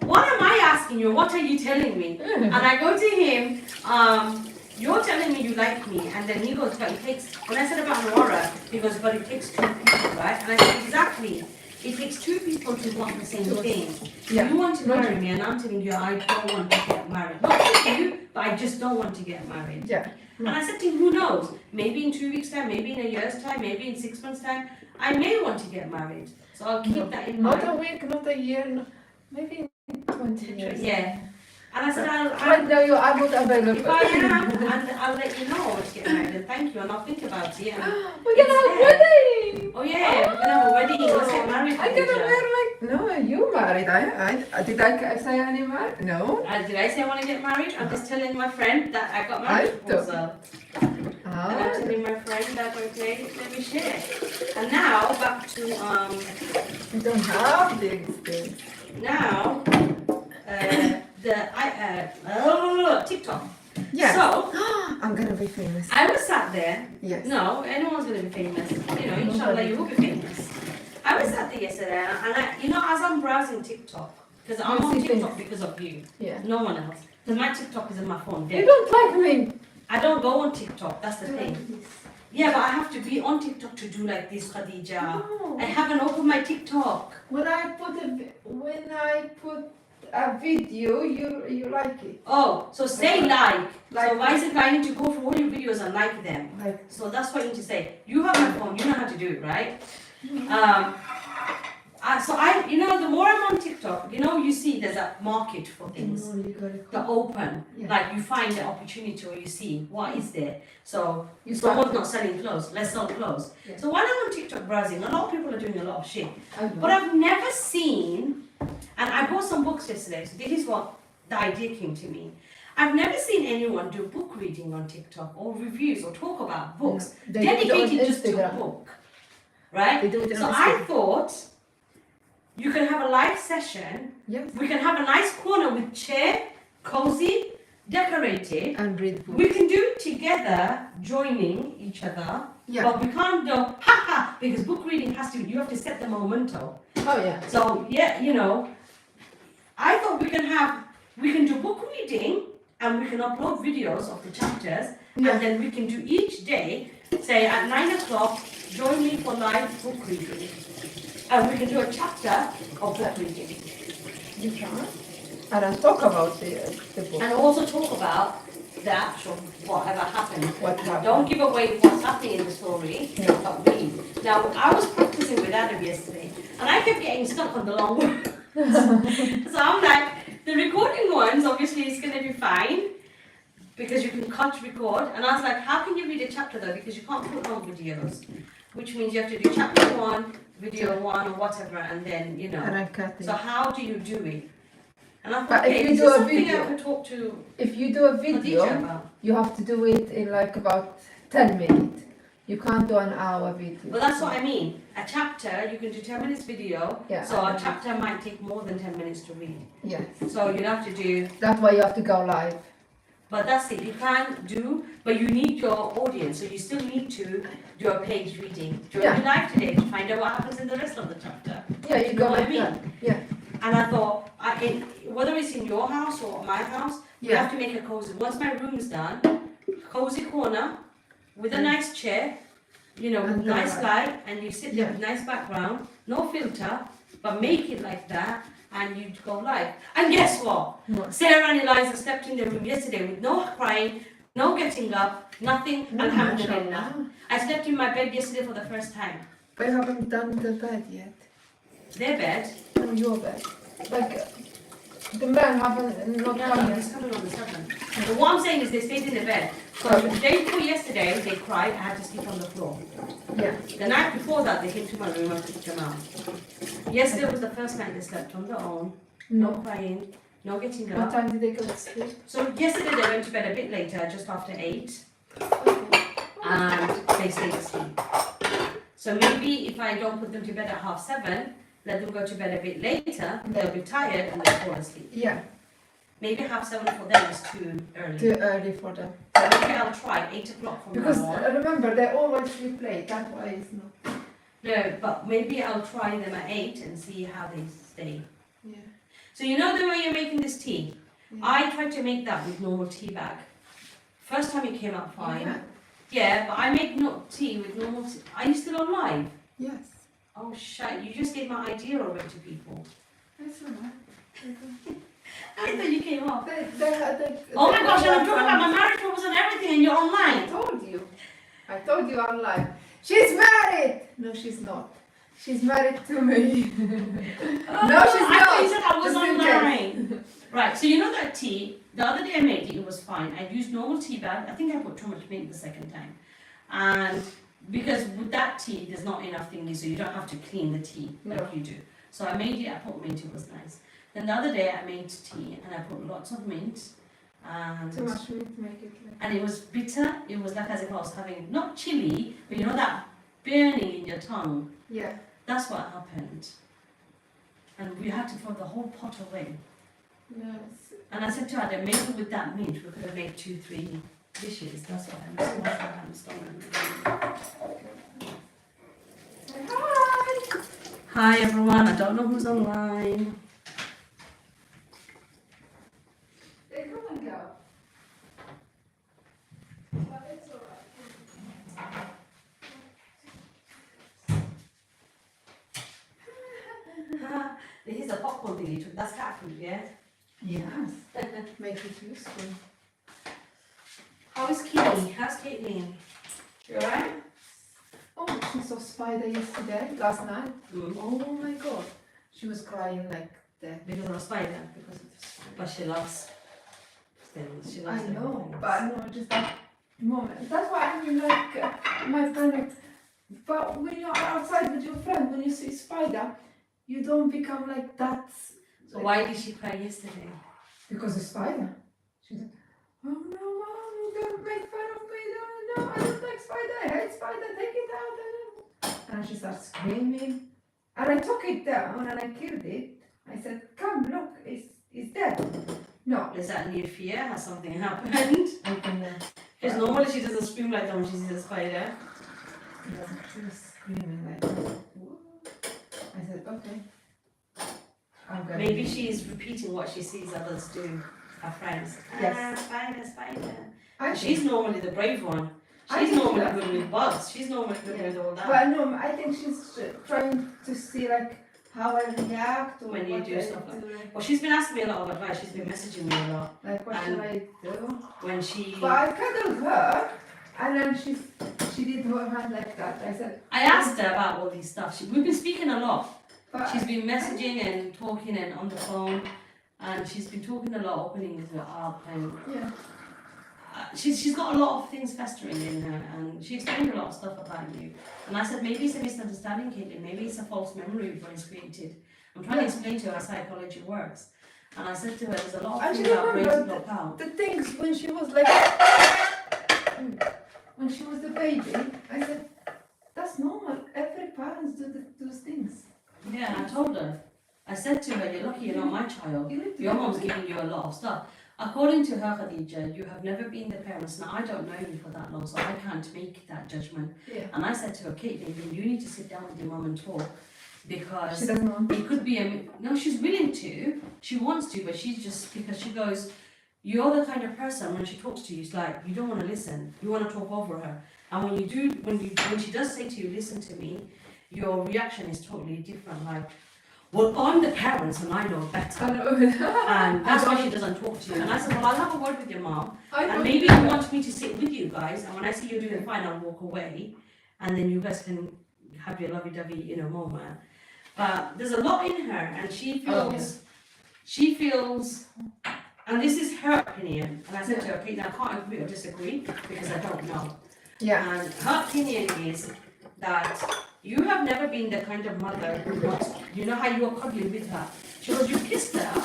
what am I asking you? What are you telling me? And I go to him, you're telling me you like me, and then he goes, but it takes, when I said about Aurora, he goes, but it takes 2 people, right? And I said, exactly. It takes 2 people to want the same thing. Yeah. You want to marry me, and I'm telling you, I don't want to get married. Not to you, but I just don't want to get married. Yeah. And I said to him, who knows? Maybe in 2 weeks' time, maybe in a year's time, maybe in 6 months' time, I may want to get married. So I'll keep that in mind. Not a week, not a year, maybe in 20 years. Yeah. And I said, Right now you are not available. if I am, and I'll let you know to get married. And thank you, and I'll think about it. And We're gonna have a wedding. oh yeah, we're gonna have a wedding. Let's get married. I'm gonna wear my. No, you married. I did I say any married? No. Did I say I want to get married? I'm just telling my friend that I got married proposal. And I'm telling my friend that okay, let me share. And now back to You don't have these things. now TikTok. Yes. So I'm gonna be famous. I was sat there. Yes. No, anyone's gonna be famous. You know, inshallah, you will be famous. I was sat there yesterday, and as I'm browsing TikTok, because I'm on TikTok because of you. Yeah. No one else. Because my TikTok is in my phone. You don't like me. I don't go on TikTok. That's the thing. Yeah, but I have to be on TikTok to do like this, Khadija. No. I haven't opened my TikTok. When I put a video, you like it. Oh, so say like. Like. So why is it I need to go through all your videos and like them? Like. So that's what you need to say. You have my phone. You know how to do it, right? The more I'm on TikTok, you see there's a market for things. The open, Yeah. like you find the opportunity or you see what is there. So You someone's not selling clothes, let's sell clothes. Yeah. So when I'm on TikTok browsing, a lot of people are doing a lot of shit. I know. But I've never seen, and I bought some books yesterday, so this is what the idea came to me. I've never seen anyone do book reading on TikTok or reviews or talk about books They do it on dedicated just to a Instagram. book. Right? They do it on So I Instagram. thought you can have a live session. Yes. We can have a nice corner with chair, cozy, decorated. And read books. We can do it together, joining each other. Yeah. But we can't do ha because book reading you have to set the momentum. Oh yeah. So yeah, I thought we can do book reading and we can upload videos of the chapters Yeah. and then we can do each day, say at 9 o'clock, join me for live book reading. And we can do a chapter of book reading. You can. And I'll talk about the book. And also talk about the actual whatever happened. What happened. Don't give away what's happening in the story, No. but read. Now, I was practicing with Adam yesterday, and I kept getting stuck on the long words. So I'm like, the recording ones, obviously, is going to be fine, because you can cut record. And I was like, how can you read a chapter, though? Because you can't put long videos, which means you have to do chapter 1, video 1, or whatever, and then, And I cut it. So how do you do it? And I thought, But if okay, you this do is a something video- I could talk to If you do a Khadija video, about. you have to do it in like about 10 minutes. You can't do an hour video. Well, that's what I mean. A chapter, you can do 10 minutes video, Yeah. so a chapter might take more than 10 minutes to read. Yes. So you'd have to do, That's why you have to go live. but that's it, you can't do, but you need your audience, so you still need to do a page reading. Join Yeah. me live today to find out what happens in the rest of the chapter. Yeah, you You go know what I like mean? that. Yeah. And I thought, whether it's in your house or my house, we Yeah. have to make a cozy. Once my room is done, cozy corner with a nice chair, with And nice the- light, and you sit there Yeah. with nice background, no filter, but make it like that, and you go live. And guess what? What? Sarah and Eliza slept in their room yesterday with no crying, no getting up, nothing. Alhamdulillah. Mashallah. I slept in my bed yesterday for the first time. But you haven't done the bed yet. Their bed. No, your bed. Like, the men haven't not No, done it's yet. coming on the 7th. But what I'm saying is they stayed in the bed. So the day before yesterday, they cried. I had to sleep on the floor. Yeah. The night before that, they came to my room and took them out. Yesterday was the first night they slept on their own. No crying, no getting What up. time did they go to sleep? So yesterday they went to bed a bit later, just after 8, Okay. and they stayed asleep. So maybe if I don't put them to bed at 6:30, let them go to bed a bit later, they'll be tired and they'll fall asleep. Yeah, Maybe 6:30 for them is too early. too early for them. So maybe I'll try 8 o'clock from Because now on. remember, they always sleep late. That's why it's not. No, but maybe I'll try them at 8 and see how they stay. Yeah. So you know the way you're making this tea? Yeah. I tried to make that with normal tea bag. First time it came out fine. Yeah. Yeah, but I make tea with normal tea. Are you still on live? Yes. Oh shit, you just gave my idea away to people. That's all right. I thought you came off. Oh Oh my gosh, and I'm talking about my marriage proposal and everything and you're I online. told you I'm live. She's married! No, she's not. She's married to me. No, she's I thought you not. said I was Just in online. Right, so you know that tea, the other day I made it was fine. I used normal tea bag. I think I put too much milk the second time. And because with that tea, there's not enough thingy, so you don't have to clean the tea like you do. So I made it, I put mint, it was nice. Then the other day I made tea and I put lots of mint. And Too much meat to make it like. and it was bitter. It was like as if I was having, not chili, but you know that burning in your tongue. Yeah. That's what happened. And we had to throw the whole pot away. Yes. And I said to her, maybe with that mint, we could have made 2-3 dishes. That's what I'm saying. I'm stomach. Hi. Hi everyone, I don't know who's online. They come and go. But it's alright. This is a popcorn thing you took. That's cat food, yeah? Yes. Make it useful. How is Kitty? How's Caitlin? You alright? Oh, she saw Spider yesterday, last night. Mm. Oh my god. She was crying like that. Because of a spider. Because of the spider. But she loves. She loves I know, everything. but I know just that moment. That's why I mean, like, my friend, like, but when you're outside with your friend, when you see spider, you don't become like that. So why did she cry yesterday? Because of spider. She's like, oh no, mom, you don't make fun of me. No, I don't like spider. I hate spider. Take it out. And she starts screaming. And I took it down and I killed it. I said, come, look, it's dead. No. Is that new fear? Has something happened? I can. Because normally she doesn't scream like that when she sees a spider. Yeah, she was screaming like that. I said, okay. I'm going. Maybe she's repeating what she sees others do, her friends. Yes. Ah, spider, spider. I She's normally the brave one. I She's think normally that- good with bugs. She's normally good with all that. Well, no, I think she's trying to see like how I react or When you what do I stuff like do. Well, she's been asking me a lot of advice. She's been messaging me a lot. Like what should I do? When she... But I cuddled her, and then she did her hand like that. I said, I asked her about all these stuff. We've been speaking a lot. but She's been messaging and talking and on the phone. And she's been talking a lot, opening her up. And yeah, she's got a lot of things festering in her. And she explained a lot of stuff about you. And I said, maybe it's a misunderstanding, Caitlin. Maybe it's a false memory when it's created. I'm trying to explain to her how psychology works. And I said to her, there's a lot of and things she about brains remembered block out. the things when she was like, when she was the baby. I said, that's normal. Every parents do those things. Yeah, and I told her. I said to her, you're lucky you're not my child. You need to Your mom's giving you a lot of stuff. According to her, Khadija, you have never been the parents. Now, I don't know you for that long, so I can't make that judgment. Yeah. And I said to her, Caitlin, you need to sit down with your mum and talk. She Because doesn't want. it could be no, she's willing to, she wants to, but she's just, because she goes, you're the kind of person when she talks to you, it's like, you don't want to listen, you want to talk over her. And when she does say to you, listen to me, your reaction is totally different, like, well, I'm the parents and I know better. I know. And that's why she doesn't talk to you. And I said, well, I'll have a word with your mom. I And know. maybe you want me to sit with you guys. And when I see you're doing fine, I'll walk away. And then you guys can have your lovey-dovey, moment. But there's a lot in her. And she feels, and this is her opinion. And I said to her, okay, now I can't agree or disagree because I don't know. Yeah. And her opinion is that you have never been the kind of mother who wants, you know how you were cuddling with her. She goes, you kissed her,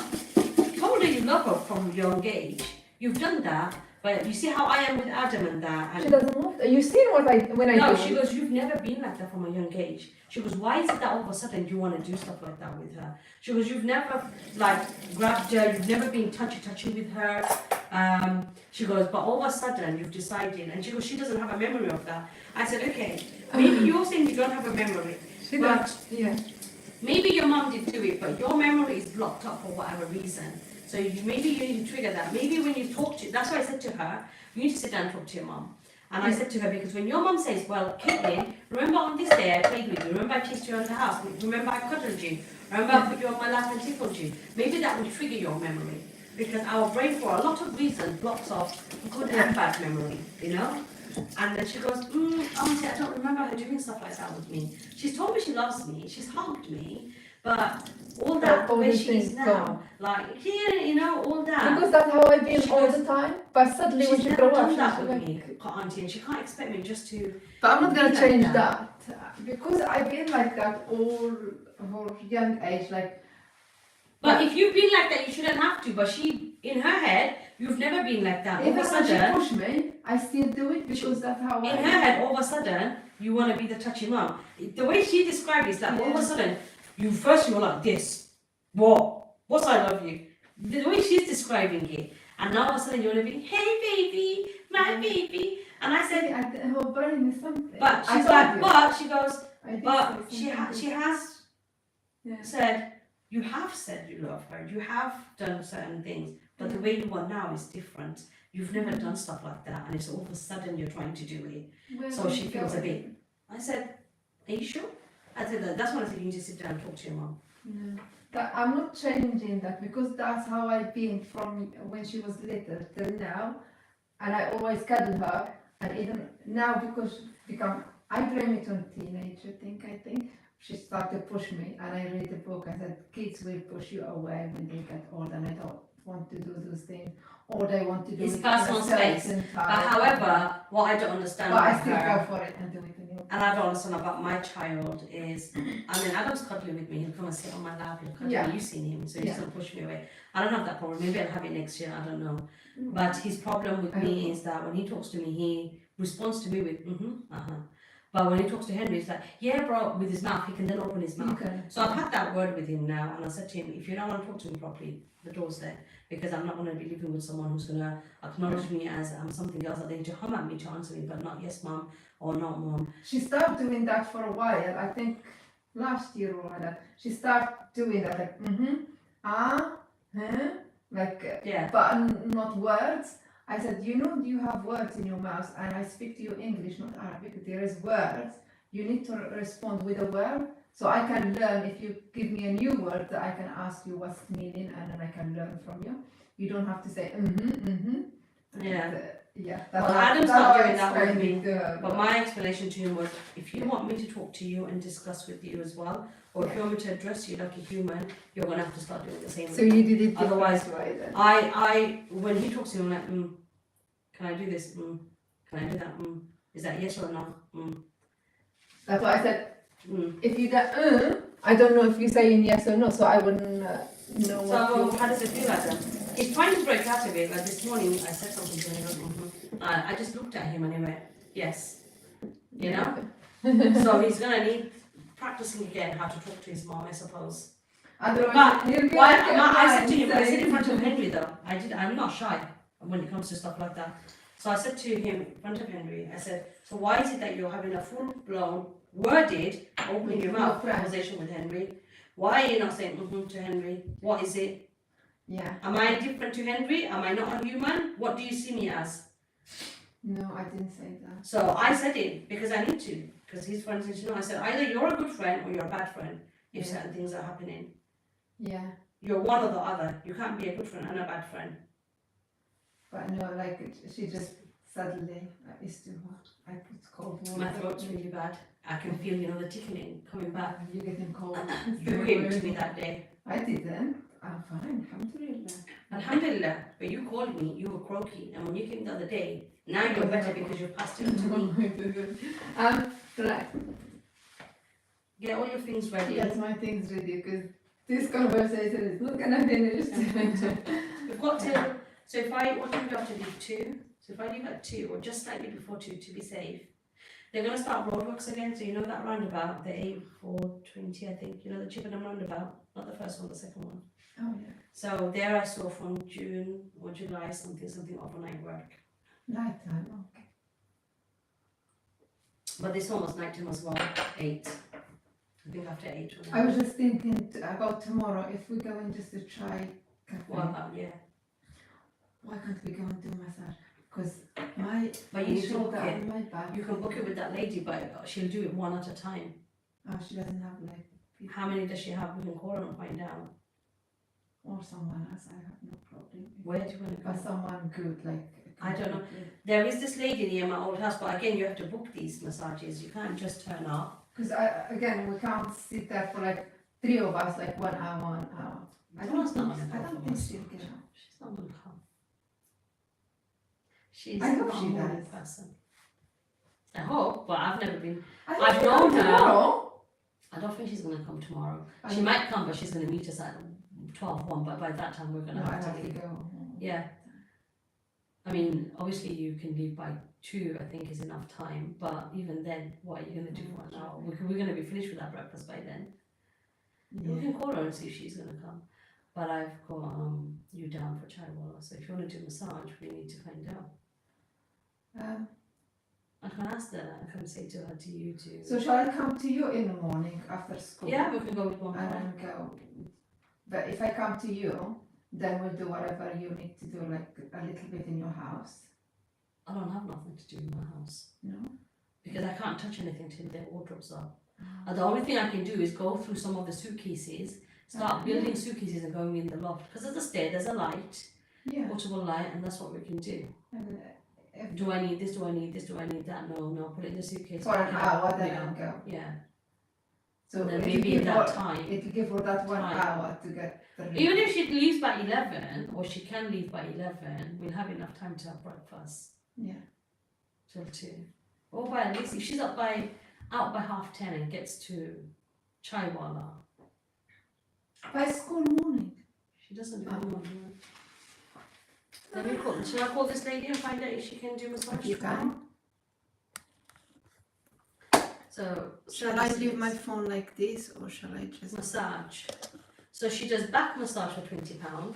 told her you love her from a young age. You've done that, but you see how I am with Adam and that. And She doesn't want. You seen what when I no, do? she goes, you've never been like that from a young age. She goes, why is it that all of a sudden you want to do stuff like that with her? She goes, you've never grabbed her, you've never been touchy with her. She goes, but all of a sudden you've decided, and she goes, she doesn't have a memory of that. I said, okay, maybe you're saying you don't have a memory, She but does. Yeah. maybe your mom did do it, but your memory is blocked up for whatever reason. So maybe you need to trigger that. Maybe when you talk to, that's why I said to her, you need to sit down and talk to your mom. And I said to her, because when your mom says, well, Caitlin, remember on this day I played with you, remember I kissed you on the house, remember I cuddled you, remember I put you on my lap and tickled you, maybe that will trigger your memory. Because our brain, for a lot of reasons, blocks off good and bad memory, And then she goes, Auntie, I don't remember her doing stuff like that with me. She's told me she loves me, she's hugged me, But all that, all where the she is things now, gone. like here, you know, all that. Because that's how I've been She all goes- the time. But suddenly when She's she never grow up, done she's that with like, me, Auntie, and she can't expect me just to. but I'm not gonna Be like change that. that. Because I've been like that all her young age. Like, But if you've been like that, you shouldn't have to. But she, in her head, you've never been like that. All even of a when she sudden, push me, I still do it because that's how in I her head, all of a sudden, you want to be the touchy mum. The way she described it is like all of a Yeah. sudden, you were like this. What? What's I love you? The way she's describing it, and now all of a sudden you want to be, hey baby, my baby, and I said, her brain is something. but I she's told like, you. but she goes, I did but say she something. has Yeah. said, you have said you love her, you have done certain things, but the way you are now is different. You've never done stuff like that, and it's all of a sudden you're trying to do it. Where So did she you feels go? a bit. I said, are you sure? I said, that's when I said, you need to sit down and talk to your mum. No. But I'm not changing that because that's how I've been from when she was little till now, and I always cuddle her. And even now, because I blame it on teenager thing. I think she started to push me, and I read the book. I said kids will push you away when they get old, and I don't want to do those things, or they want to do It's it personal in a certain space. But time. however, what I don't understand but I about still her, go for it and do it anyway. and I don't understand about my child is, I mean, Adam's cuddling with me, he'll come and sit on my lap, he'll cuddle Yeah. me, you've seen him, so he Yeah. doesn't push me away. I don't have that problem, maybe I'll have it next year, I don't know. Mm. But his problem with me is that when he talks to me, he responds to me with, But when he talks to Henry, he's like, yeah, bro, with his mouth, he can then open his mouth. Okay. So I've had that word with him now, and I said to him, if you don't want to talk to me properly, the door's there, because I'm not going to be living with someone who's going to acknowledge me as I'm something else, that they need to hum at me to answer me, but not yes, mom, or not, mom. She started doing that for a while. I think last year or that. She started doing that like like Yeah. but not words. I said, you know, you have words in your mouth, and I speak to you English, not Arabic. There is words. You need to respond with a word. So I can learn. If you give me a new word, that I can ask you what's the meaning, and then I can learn from you. You don't have to say Yeah. And, yeah. Well, how- Adam's how not I doing that with explained me. it to her, But my explanation to him was, if you want me to talk to you and discuss with you as well, or if you want me to address you like a human, you're going to have to start doing the same. So you did it Otherwise, way then. When he talks to me, I'm like, can I do this? Can I do that? Is that yes or no? That's why I said, Mm. if you get I don't know if you're saying yes or no, so I wouldn't know what So how does it feel like that? He's trying to break out of it. Like this morning, I said something to him. I just looked at him and he went, yes. You know? So he's going to need practicing again how to talk to his mom, I suppose. Otherwise, But he'll be why, like, I said to him, I said in saying- front of Henry though, I'm not shy when it comes to stuff like that. So I said to him in front of Henry, I said, so why is it that you're having a full-blown, worded, opening your mouth conversation with Henry? Why are you not saying to Henry? What is it? Yeah. Am I different to Henry? Am I not a human? What do you see me as? No, I didn't say that. So I said it because I need to, because his friends need to know. I said, either you're a good friend or you're a bad friend if Yeah. certain things are happening. Yeah. You're one or the other. You can't be a good friend and a bad friend. But no, like she just suddenly it's too hot. I put cold water. My throat's really bad. I can feel, the tickling coming back. You're getting cold. You came to me that day. I didn't. I'm fine. Alhamdulillah. Alhamdulillah, but you called me, you were croaky, and when you came the other day, now you're better because you passed it on to me. Right. Get all your things ready. Get my things ready because this conversation is not gonna finish. We've got till, so if what time do we have to leave? 2? So if I leave at 2 or just slightly before 2 to be safe, they're going to start roadworks again. So you know that roundabout, the A420, I think, the Chippenham roundabout, not the first one, the second one. Oh yeah. So there I saw from June or July something overnight work. Nighttime. Okay. But this one was nighttime as well, 8. I think after 8 or 9. I was just thinking about tomorrow if we're going just to try cafe. What about, yeah. Why can't we go and do massage? Because my But you need to shoulder book it. and my back. You can book it with that lady, but she'll do it one at a time. Oh, she doesn't have like How many does she have? We can call her and find out. or someone else. I have no problem. Where do you want to But go? someone good, like I don't know. There is this lady near my old house, but again, you have to book these massages. You can't just turn up. Because we can't sit there for like 3 of us, like 1 hour, 1 hour. I don't It's not think, gonna I come don't from think us. she'll get out. She's not gonna come. She's I hope not she a morning does. person. I hope, but I've never been. I I've think known her. tomorrow. I don't think she's gonna come tomorrow. I She know. might come, but she's gonna meet us at 12:01. But by that time, we're No, gonna I have have to to leave. go. Yeah. I mean, obviously you can leave by 2. I think is enough time. But even then, what are you gonna do for an hour? We're gonna be finished with our breakfast by then. We Yeah. can call her and see if she's gonna come. But I've got you down for Chaiwala, so if you want to do massage, we need to find out. I can ask her. I can say to her, "Do you do?" So shall I come to you in the morning after school? Yeah, we can go with one And car. then go. But if I come to you, then we'll do whatever you need to do, like a little bit in your house. I don't have nothing to do in my house No. because I can't touch anything till their wardrobes are. And the only thing I can do is go through some of the suitcases, start building suitcases and going in the loft. Because there's a stair, there's a light, Yeah. portable light, and that's what we can do. And, Do I need this? Do I need this? Do I need that? No, put it in the suitcase. for an hour, then Yeah. I'll go. Yeah. So Then it'll maybe give in that her- time. It'll give her that 1 Time. hour to get the Even if she leaves by 11, or she can leave by 11, we'll have enough time to have breakfast Yeah. till 2. Or by at least, if she's out by 10:30 and gets to Chaiwala, By school morning. she doesn't do homework. Let me call. Should I call this lady and find out if she can do massage? You tomorrow? can. So Shall I leave my phone like this, or shall I just? massage? So she does back massage for £20,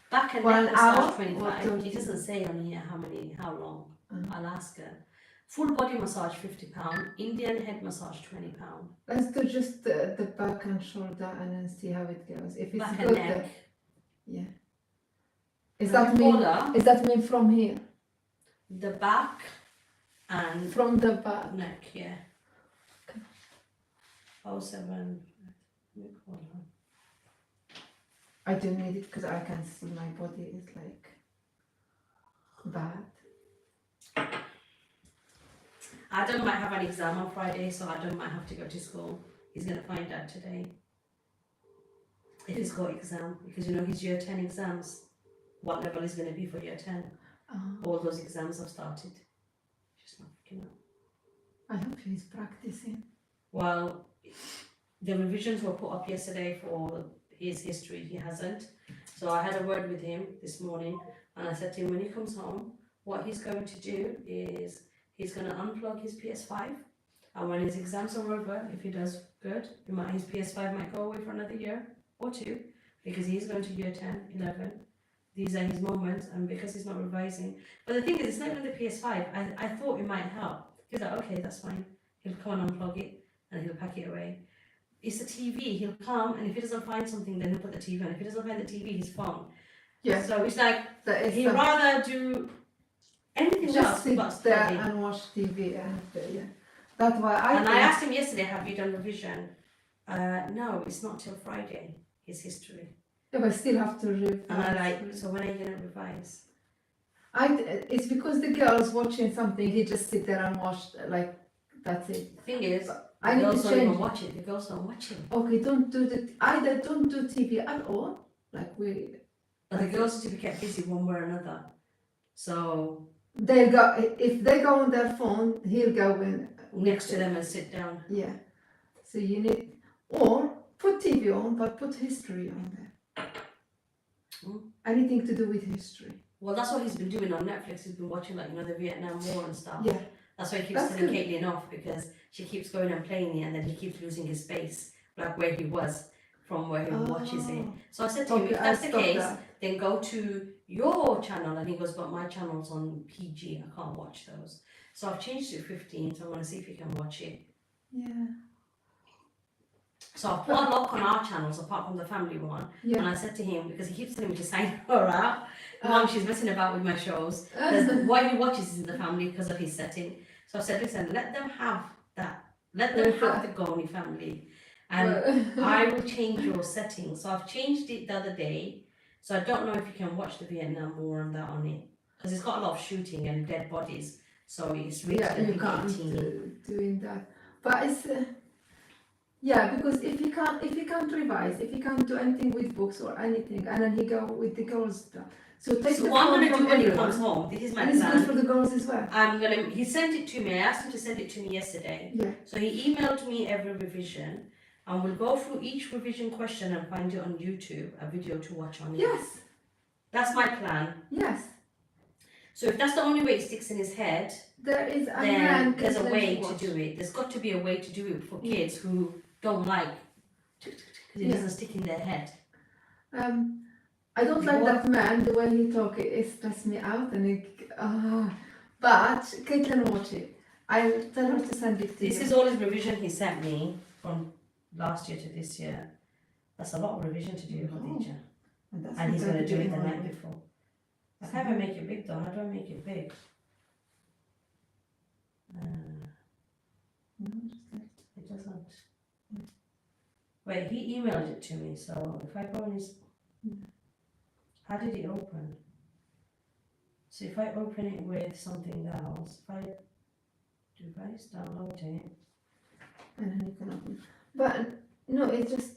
back and For neck an massage hour or 25. 30? It doesn't say on here how long. Mhm. I'll ask her. Full body massage £50, Indian head massage £20. Let's do just the back and shoulder and then see how it goes. If it's Back good, and then neck. yeah. Is Let that me mean? call her. Is that mean from here? The back and From the back. neck, yeah. 07. Let me call her. I do need it because I can see my body is like bad. Adam might have an exam on Friday, so Adam might have to go to school. He's going to find out today if he's got exam, because you know his year 10 exams, what level is going to be for year 10. All those exams have started. Just not picking up. I hope he's practicing. Well, the revisions were put up yesterday for his history. He hasn't. So I had a word with him this morning, and I said to him when he comes home, what he's going to do is he's going to unplug his PS5, and when his exams are over, if he does good, his PS5 might go away for another year or 2, because he's going to year 10, 11. These are his moments, and because he's not revising. But the thing is, it's not even the PS5. I thought it might help. He's like, okay, that's fine. He'll come and unplug it, and he'll pack it away. It's the TV. He'll come, and if he doesn't find something, then he'll put the TV on. If he doesn't find the TV, his phone. Yeah. So it's like That is he'd some- rather do anything just else sit but there study. and watch TV and yeah. That's why I And think I asked him yesterday, have you done revision? No, it's not till Friday, his history. yeah, but still have to revise. And I like, so when are you going to revise? It's because the girl's watching something, he just sit there and watch, like, that's it. The thing is, I the need girls to don't even change. watch it. The girls don't watch it. Okay, don't do TV at all. Like But the girls need to be kept busy one way or another. So they go, if they go on their phone, he'll go in. next to them and sit down. Yeah. So you need, or put TV on, but put history on there. Mm. Anything to do with history. Well, that's what he's been doing on Netflix. He's been watching, like, you know, the Vietnam War and stuff. Yeah. That's why he keeps That's telling good. Caitlin off, because she keeps going and playing it, and then he keeps losing his space, like where he was from where he watches it. So I said to him, Okay, if that's the I'll stop case, that. then go to your channel. And he goes, but my channel's on PG, I can't watch those. So I've changed it to 15, so I want to see if you can watch it. Yeah. So I've put a lock on our channels apart from the family one. And Yeah. I said to him, because he keeps telling me to sign her out, Mom, she's messing about with my shows. What he watches is in the family because of his setting. So I said, listen, let them have that. Let them have the Goni family. And I will change your settings. So I've changed it the other day. So I don't know if you can watch the Vietnam War and that on it. Because it's got a lot of shooting and dead bodies. So it's rated Yeah, you can't PG-18. doing that. But it's Yeah, because if he can't revise, if he can't do anything with books or anything, and then he go with the girls stuff. So take So the what I'm phone gonna from do when he everyone. comes home, this is my And it's good plan. for the girls as well. He sent it to me, I asked him to send it to me yesterday. Yeah. So he emailed me every revision, and we'll go through each revision question and find it on YouTube, a video to watch on it. Yes. That's my plan. Yes. So if that's the only way it sticks in his head, There is a then man. there's a can way watch. to do it. There's got to be a way to do it for Yeah. kids who don't like, because it Yeah. doesn't stick in their head. I don't like What? that man. The way he talk, it stress me out, and but Caitlin watch it. I'll tell her to send it to This you. is all his revision he sent me from last year to this year. That's a lot of revision to do, Khadija. And he's going to do it the night before. I can't even make it big though. How do I make it big? It doesn't. Wait, he emailed it to me, so if I go on his... How did it open? So if I open it with something else, if I device download it, And then you can open. But no, it's just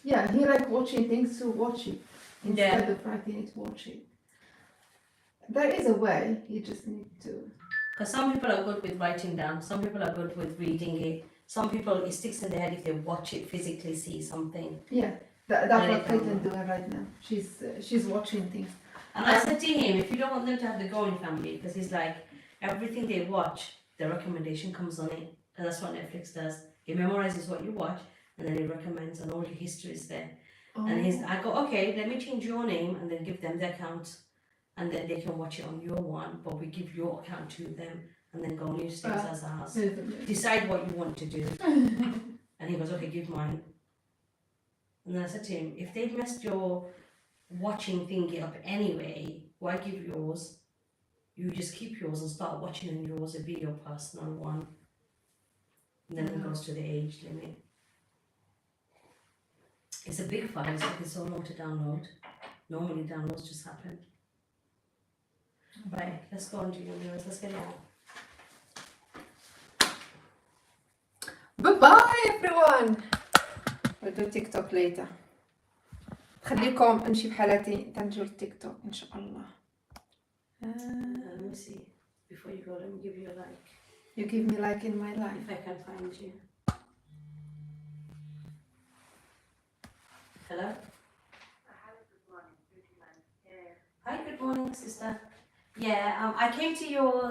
he like watching things, so watch it instead of writing it. Watch it. There is a way. You just need to. because some people are good with writing down, some people are good with reading it, some people it sticks in their head if they watch it, physically see something. Yeah, that's what Right. Caitlin doing right now. She's watching things. And I said to him, if you don't want them to have the Going family, because he's like, everything they watch, the recommendation comes on it. And that's what Netflix does. It memorizes what you watch, and then it recommends, and all your history is there. And I go, okay, let me change your name, and then give them the account, and then they can watch it on your one, but we give your account to them, and then go on your stays as ours. Decide what you want to do. And he goes, okay, give mine. And then I said to him, if they've messed your watching thingy up anyway, why give yours? You just keep yours and start watching on yours, it'll be your personal one. And then it goes to the age limit. It's a big file, so it's so long to download. Normally downloads just happen. Right, let's go and do your mirrors, let's get it out. Bye bye everyone. We'll do TikTok later. خليكم نمشي بحالاتي تنجو التيك توك ان شاء الله. Let me see. Before you go, let me give you a like. You give me like in my life. If I can find you. Hello? Hi, good morning, sister. Yeah, I came to your